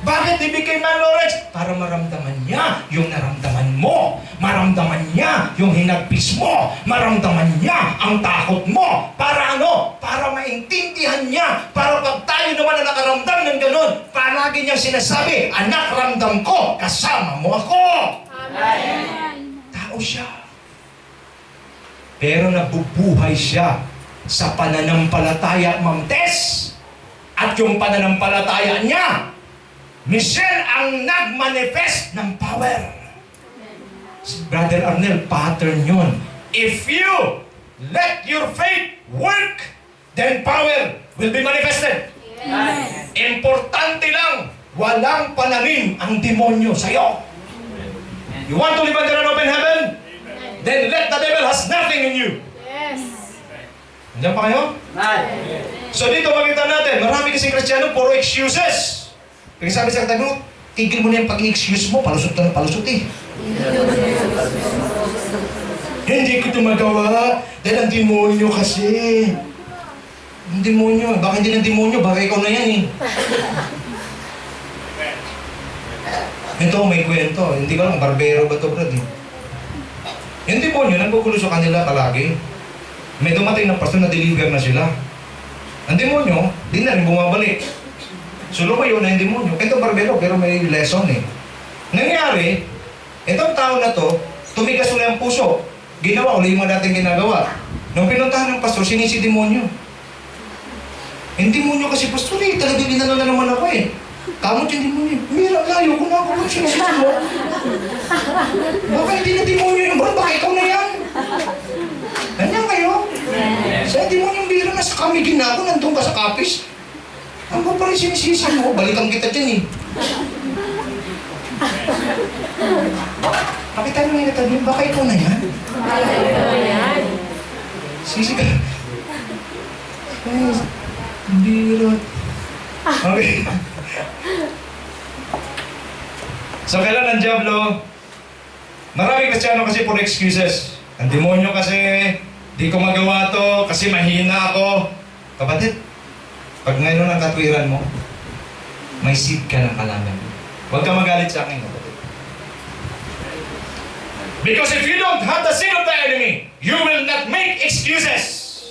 Bakit He became man, Lawrence? Para maramdaman niya yung naramdaman mo. Maramdaman niya yung hinagpis mo. Maramdaman niya ang takot mo. Para ano? Para maintindihan niya. Para pag tayo naman na nakaramdam ng ganun, palagi niyang sinasabi, anak, ramdam ko, kasama mo ako. Amen. Tao siya. Pero nabubuhay siya sa pananampalataya, Ma'am Tess. At yung pananampalataya niya, Michelle ang nag-manifest ng power. Si Brother Arnel, pattern yun. If you let your faith work, then power will be manifested. Amen. Importante lang, walang pananim ang demonyo sa'yo. You want to live under an open heaven? Then let the devil has nothing in you. Andiyan pa kayo? So dito makita natin, marami kasing Kristiyano, puro excuses. Kaya sabi sa katabi mo, tigil mo na yung pag-excuse mo, palusot ka na palusot eh. Hindi ko ito magawa, dahil ang demonyo kasi. Ang demonyo, baka hindi ng demonyo, baka ikaw na yan eh. Ito, may kwento. Hindi ko lang, barbero ba ito, brad eh. Yung demonyo, nagpupulo sa kanila palagi. May dumating ng pastor na deliver na sila. Ang demonyo, di na rin bumabalik. So lumayo na yung demonyo. Ito barbero, pero may lesson eh. Nangyari, itong tao na to, tumigas ulit ang puso. Ginawa ulit yung mga dating ginagawa. Nung pinuntahan ng pastor, sinisi demonyo. Yung demonyo kasi pastor eh, talagang ginano na naman ako eh. Kamot yung demonyo. Mira, layo ko na ako. Kung sinisi mo. Baka hindi na demonyo yung bro, baka ikaw na yan. Nandiyan kayo? Sa demonyong biro na sa kami ginako, nandun ka sa kapis. Ang ba pa rin sinisisi mo? Balikan kita dyan eh. Pakita nyo yung katabi, baka ikaw na yan? Sisi ka. Biro. Okay. So kailan ang diablo? Maraming Kristiyano kasi puro excuses. Ang demonyo kasi, Di ko magawa to kasi mahina ako. Kapatid, pag ngayon ang katwiran mo, may seed ka ng kalaman. Huwag ka magalit sa akin, kapatid. Because if you don't have the seed of the enemy, you will not make excuses.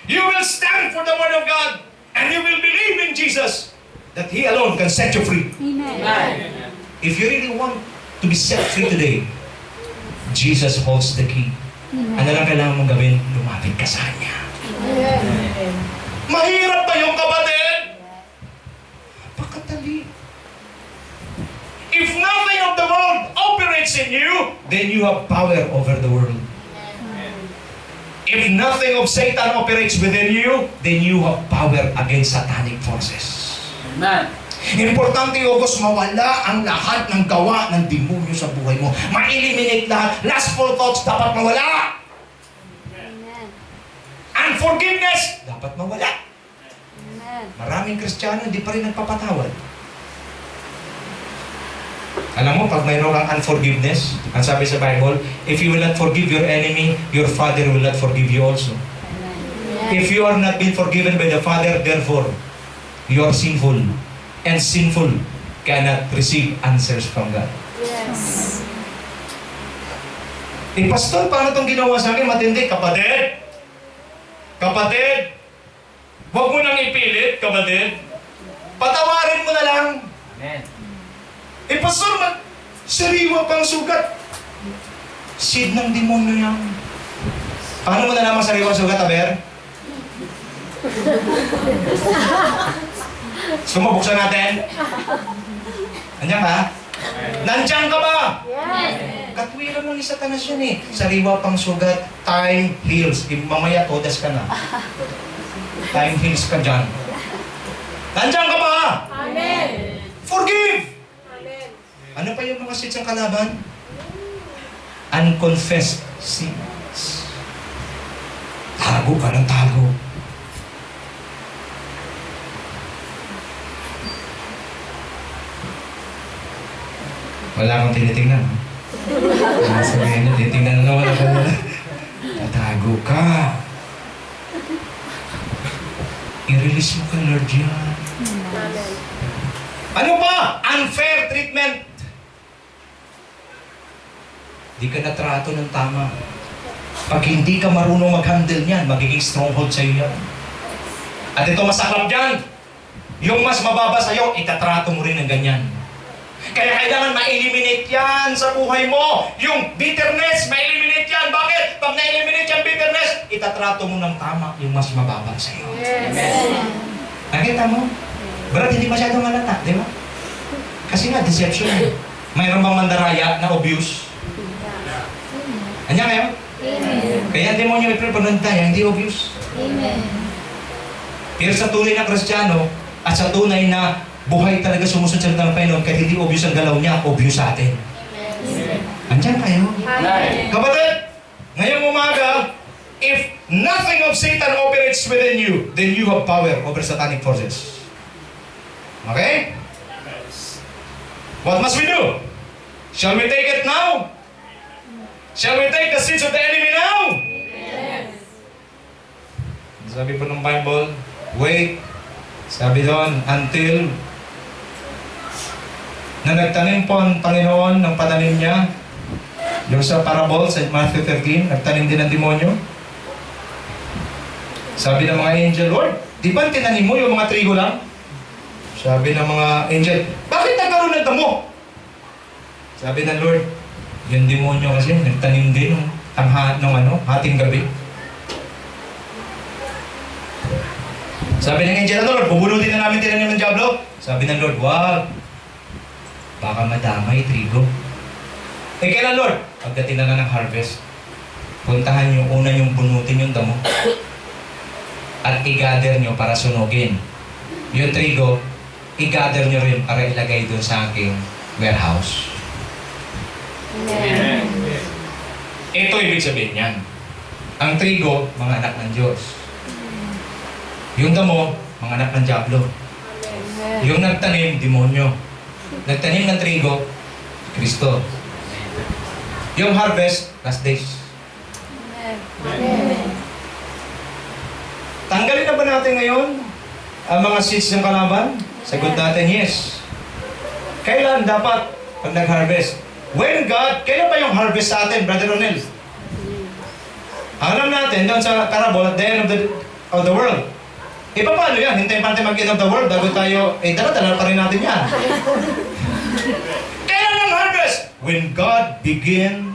You will stand for the word of God and you will believe in Jesus that He alone can set you free. Amen. If you really want to be set free today, Jesus holds the key. Ano lang kailangan mong gawin? Lumapit ka sa Kanya. Mahirap ba yung kapatid? Pakatali. If nothing of the world operates in you, then you have power over the world. If nothing of Satan operates within you, then you have power against satanic forces. Amen. Importante, August, mawala ang lahat ng gawa ng demonyo sa buhay mo. Ma-eliminate lahat. Lustful thoughts dapat mawala. Amen. Unforgiveness dapat mawala. Amen. Maraming Kristiyano hindi pa rin nagpapatawad. Alam mo, pag mayroon kang unforgiveness, ang sabi sa Bible, if you will not forgive your enemy, your Father will not forgive you also. Amen. If you are not being forgiven by the Father, therefore, you are sinful. And sinful cannot receive answers from God. Yes. Eh, Pastor, paano itong ginawa sa akin? Matindi, kapatid. Kapatid, huwag mo nang ipilit, kapatid. Patawarin mo na lang. Amen. Eh, Pastor, sariwa pang sugat. Seed ng demonyo yan. Paano mo nalaman sariwa sugat, Aber? Sumubuksan natin. Andiyan ka? Nandiyan ka ba? Yes. Katwiran mo ni Satanas yan eh. Sariwa pang sugat, time heals. Mamaya todas ka na. Time heals ka dyan. Nandiyan ka ba? Amen. Forgive! Amen. Ano pa yung mga sins ang kalaban? Unconfessed sins. Tago ka ng tago. Wala akong tinitingnan. Sabihin niyo, titingnan na naman ako. Tatago ka. I-release mo ka, Lord, yan. Ano pa? Unfair treatment. Di ka natrato ng tama. Pag hindi ka marunong mag-handle niyan, magiging stronghold sa'yo yan. At ito masaklap dyan. Yung mas mababa sa'yo, itatrato mo rin ng ganyan. Kaya kailangan ma-eliminate yan sa buhay mo. Yung bitterness, ma-eliminate yan. Bakit? Pag na-eliminate yung bitterness, itatrato mo ng tama yung mas mababa sa'yo. Yes. Nakita mo? Brad, hindi masyadong halata, di ba? Kasi nga, deception. Mayroon bang mandaraya na abuse? Anya kayo? Amen. Kaya ang demonyo i-preponent tayo, hindi obvious. Amen. Pero sa tunay na Kristiyano, at sa tunay na buhay talaga sumusunod ng Panginoon, kahit hindi obvious ang galaw niya, obvious sa atin. Amen. Andiyan kayo? Amen. Kapatid, ngayong umaga, if nothing of Satan operates within you, then you have power over satanic forces. Okay? What must we do? Shall we take it now? Shall we take the seeds of the enemy now? Yes. Sabi po ng Bible, wait. Sabi doon, until na nagtanim po ang Panginoon ng pananim niya. Yung sa parable sa Matthew 13, nagtanim din ng demonyo. Sabi ng mga angel, Lord, di ba tinanim mo yung mga trigo lang? Sabi ng mga angel, bakit nagkaroon ng damo? Sabi ng Lord, yung demonyo kasi nagtanim din ng hating gabi. Sabi ng angel, Lord, bubunutin na namin tinanim ng Diablo. Sabi ng Lord, wag. Baka madamay trigo. Eh kailan, Lord? Pagdating na ng harvest, puntahan yung una yung bunutin yung damo at i-gather nyo para sunugin. Yung trigo, i-gather nyo rin para ilagay doon sa aking warehouse. Amen. Ito ibig sabihin yan. Ang trigo, mga anak ng Diyos. Yung damo, mga anak ng Diablo. Amen. Yung nagtanim, demonyo. Nagtanim ng trigo, Kristo. Yung harvest, last days. Amen. Tanggalin na ba natin ngayon ang mga seeds ng kalaban? Sagot natin, yes. Kailan dapat pag nag-harvest? When God, kailan ba yung harvest sa atin, Brother Ronel? Alam natin, doon sa parable, at the end of the world. E paano yan? Hintayin pa natin mag-end of the world bago tayo, dala-dala pa rin natin yan. Kailan ang harvest? When God begin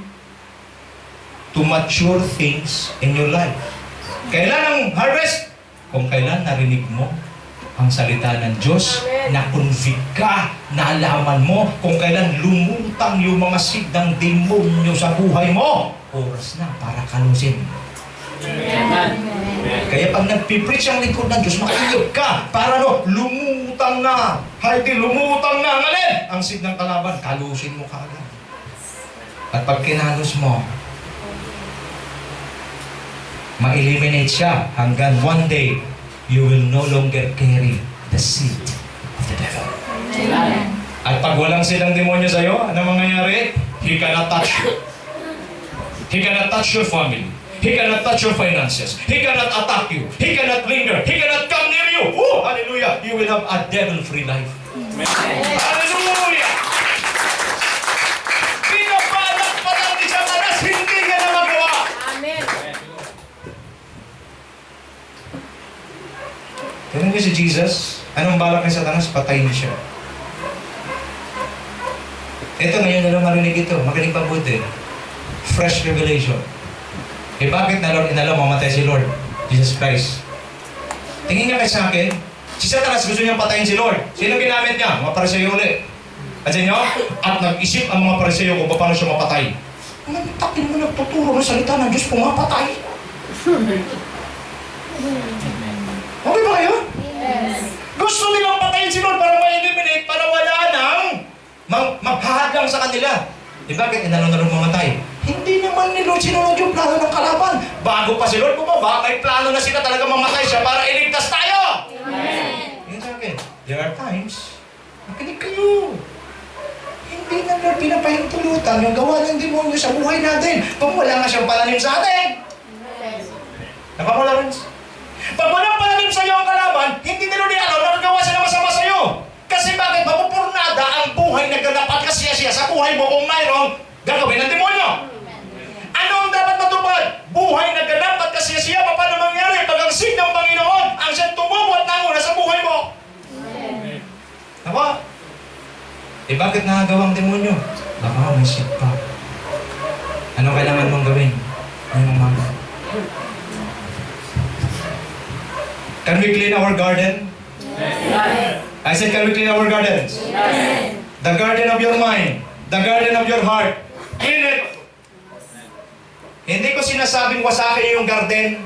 to mature things in your life. Kailan ang harvest? Kung kailan narinig mo ang salita ng Diyos, na-convict ka, nalaman mo, kung kailan lumutang yung mga sigdang demonyo sa buhay mo, oras na para kalusin. Amen. Kaya pag nagpipreach ang likod ng Diyos, makinig ka para lumutang na. Hindi lumutang na. Alin? Ang sid ng kalaban, kalusin mo kaagad. At pag kinalos mo, ma-eliminate siya hanggang one day, you will no longer carry the seed of the devil. Amen. At pag walang silang demonyo sa'yo, ano mangyayari? He cannot touch you. He cannot touch your family. He cannot touch your finances. He cannot attack you. He cannot linger. He cannot come near you. Oh, hallelujah. You will have a devil-free life. Amen. Hallelujah! Pinabalak pa lang ni Satanas, hindi niya na magawa. Amen. Ganun niyo si Jesus, anong balak ni Satanas? Patayin siya. Ito ngayon na lang marinig ito, magaling pabuti. Fresh revelation. Eh bakit inalaw mamatay si Lord Jesus Christ? Tingin niya kay sa akin, si Satanas gusto niyang patayin si Lord. Sino ginamit niya? Mga Pariseo ulit. At sa inyo? At nag-isip ang mga Pariseo kung paano siya mapatay. Takin mo nagtuturo ng salita ng Diyos, pumapatay. Okay ba kayo? Yes. Gusto nilang patayin si Lord para ma-eliminate, para wala nang maghahadlang sa kanila. Eh bakit inalong mamatay? Hindi naman ni Lord sinunod yung plano ng kalaban. Bago pa si Lord bumaba, may plano na sila talaga mamatay siya para iligtas tayo. Amen. Yun sa akin, there are times, makinig kayo. Hindi na Lord pinapahintulutan yung gawa ng demonyo sa buhay natin. Kung wala nga siyang palalim sa atin. Napakula rin. Pag walang palalim sa iyo ang kalaban, hindi nila nialaw na nagawa sila masama sa iyo. Kasi bakit mapupurnada ang buhay na ganapat kasiya-siya sa buhay mo kung mayroong gagawin ng demonyo? Ano ang dapat matupad? Buhay na ganap at kasiya-siya. Paano mangyari pag ang sig ng Panginoon ang siyang tumubo at nanguna sa buhay mo? Amen. Ako? Eh bakit nakagawang demonyo? Baka may sig pa. Ano kailangan mong gawin? Ngayong umaga. Can we clean our garden? Yes. I said, can we clean our gardens? Yes. The garden of your mind. The garden of your heart. Clean it. Hindi ko sinasabing wasakin yung garden.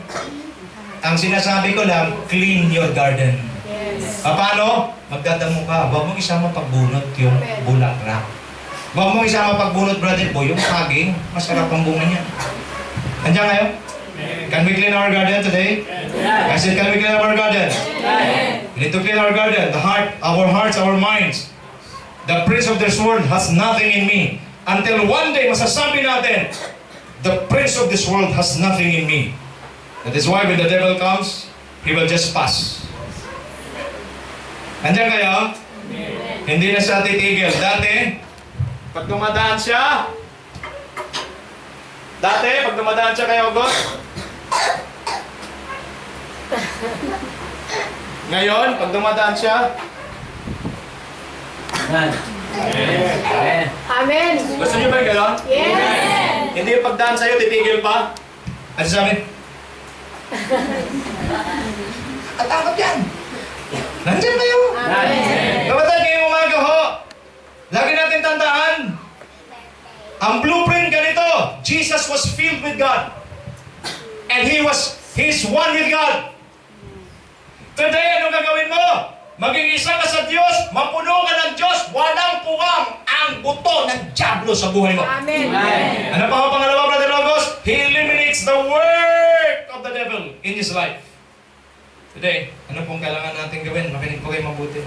Ang sinasabi ko lang, clean your garden. Yes. Paano? Magdadamo ka. Huwag mong isama pagbunot yung bulaklak. Huwag mong isama pagbunot, brother boy, yung saging. Masarap ang bunga niya. Andiyan kayo? Can we clean our garden today? I said, can we clean our garden? We need to clean our garden. The heart, our hearts, our minds. The prince of this world has nothing in me. Until one day, masasabi natin, the prince of this world has nothing in me. That is why when the devil comes, he will just pass. Andiyan kayo? Hindi na siya titigil. Dati, pag dumadaan siya, kay August, ngayon, pag dumadaan siya, Amen. gusto niyo ba yung gano'n? Yes. Hindi yung pagdaan sa'yo, titigil pa. Ano sabi? At takot yan. Nandiyan kayo. Amen. Kapatid, ngayong umaga ho, lagi natin tandaan, ang blueprint ganito, Jesus was filled with God. And He's one with God. Today, anong gagawin mo? Maging isa ka sa Diyos, mapuno ka ng Diyos, walang puwang ang buto ng dyablo sa buhay mo. Amen. Ano pa ang pangalawa, Brother August? He eliminates the work of the devil in his life. Today, ano pong kailangan natin gawin? Makinig po kayo mabuti.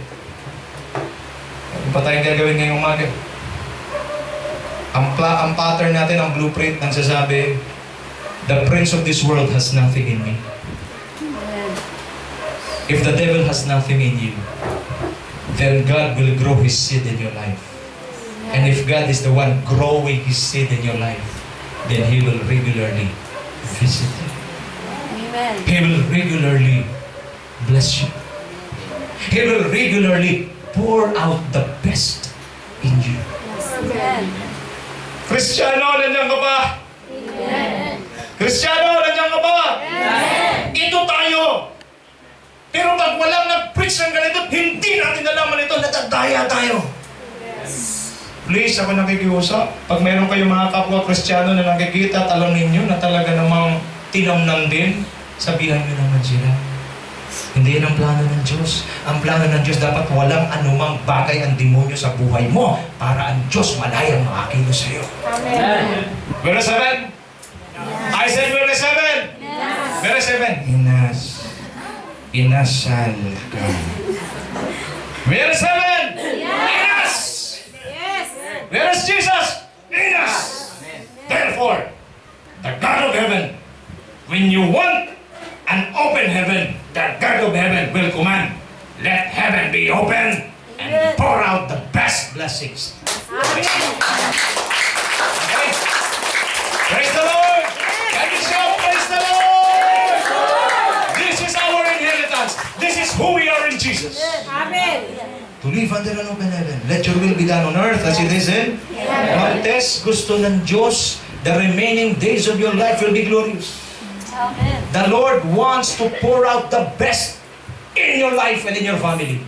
Ano pa tayong gagawin ngayong umaga? Ang pattern natin, ang blueprint, nang sasabi, The prince of this world has nothing in me. If the devil has nothing in you, then God will grow His seed in your life. And if God is the one growing His seed in your life, then He will regularly visit you. Amen. He will regularly bless you. He will regularly pour out the best in you. Amen. Kristiyano, nandiyan ka ba? Amen. Kristiyano, nandiyan ka ba? Amen. Ito tayo. Pero pag walang nag-preach ng ganito, hindi natin nalaman ito, natadaya tayo. Please, ako nakikiusap. Pag mayroon kayong mga kapwa Kristiyano na nakikita at alam ninyo na talaga namang tinamnan din, sabihan nyo naman sila. Hindi yan ang plano ng Diyos. Ang plano ng Diyos, dapat walang anumang bagay ang demonyo sa buhay mo para ang Diyos malayang makakilos sa iyo. Amen. Verse 7. I said verse 7. Verse 7. Inasal ka. Verse 7. Inas! Yes. Where is Jesus? Inas! Therefore, the God of heaven, when you want an open heaven, the God of heaven will command, let heaven be open and pour out the best blessings. Okay? Praise the Lord! Can you shout, praise the Lord! This is our inheritance. This is who we are in Jesus. Amen. To live under an open heaven. Let your will be done on earth as it is in Martes, gusto ng Diyos, the remaining days of your life will be glorious. Amen. The Lord wants to pour out the best in your life and in your family.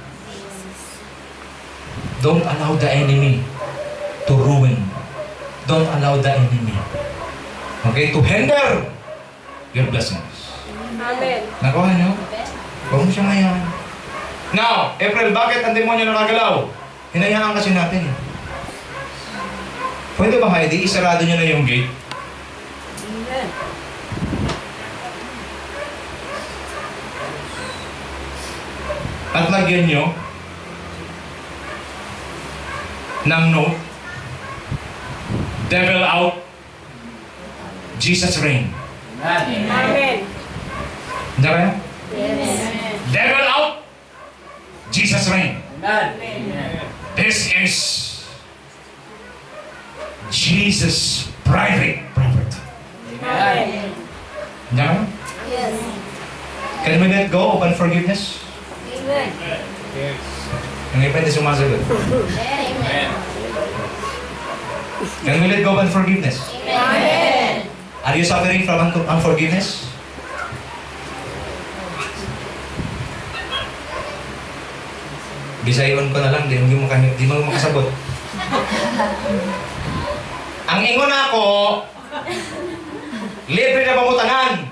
Don't allow the enemy to ruin. Don't allow the enemy, okay, to hinder your blessings. Amen. Nakuha niyo? Huwag mo siyang hayaan. Now, April, bakit ang demonyo nakagalaw? Hinayaan kasi natin. Pwede ba, Heidi, isarado niyo na yung gate? Amen. At lagyan nyo ng note, devil out, Jesus reign. Amen. Hindi ba yan? Yes. Devil out, Jesus reign. Amen. This is Jesus' private property. Amen. Hindi ba? Yes. Can we let go of unforgiveness? Amen. Ang iba hindi sumasagot. Amen. Can we let go of unforgiveness? Amen. Are you suffering from unforgiveness? Bisayon ko na lang, di mo makasabot. Ang ingon ako, libre na pamutanan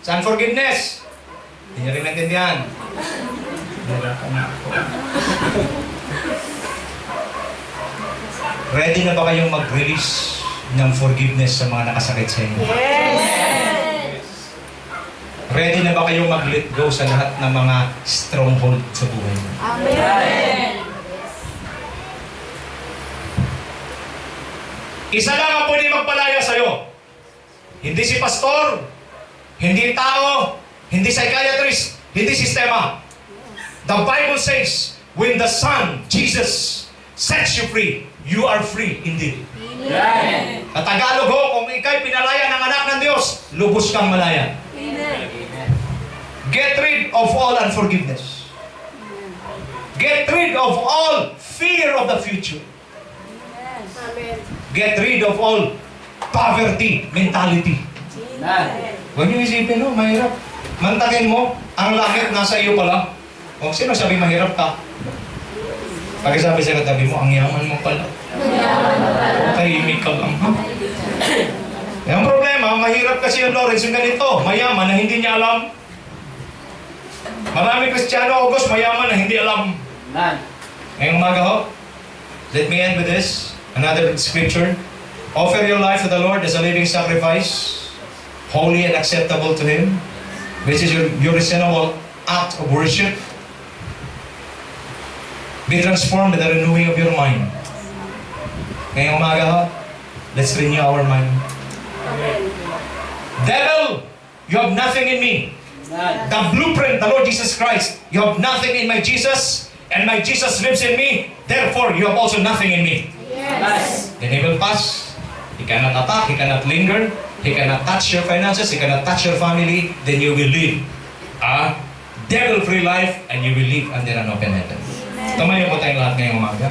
sa unforgiveness. Hindi niyo rin naintindihan. Nahirapan na ako. Ready na ba kayong mag-release ng forgiveness sa mga nakasakit sa inyo? Yes. Ready na ba kayong mag-let go sa lahat ng mga stronghold sa buhay mo? Amen. Isa lang ang pwede magpalaya sa'yo. Hindi si pastor, hindi tao, hindi psychiatrist, hindi sistema. The Bible says, when the Son, Jesus, sets you free, you are free indeed. Amen. Sa Tagalog ho, kung ikaw'y pinalaya ng anak ng Diyos, lubos kang malaya. Amen. Get rid of all unforgiveness. Get rid of all fear of the future. Amen. Get rid of all poverty mentality. Amen. Huwag niyo isipin, no, mahirap. Mantakin mo, ang langit nasa iyo pala. O sino sabi mahirap ka? Pagkasabi sa katabi mo, ang yaman mo pala. Tahimik ka lang, ha? Ang problema, mahirap kasi yung Lawrence yung ganito, mayaman na hindi niya alam. Maraming Kristiyano, August, mayaman na hindi alam. Ngayong umaga ho, let me end with this. Another scripture. Offer your life to the Lord as a living sacrifice, holy and acceptable to Him, which is your reasonable act of worship. Be transformed by the renewing of your mind. Ngayong umaga ho, let's renew our mind. Devil, you have nothing in me. None. The blueprint, the Lord Jesus Christ, you have nothing in my Jesus, and my Jesus lives in me. Therefore, you have also nothing in me. Yes. Then he will pass. He cannot attack, he cannot linger, he cannot touch your finances, he cannot touch your family. Then you will live a devil-free life and you will live under an open heaven. Tumayo po tayong lahat ngayong umaga.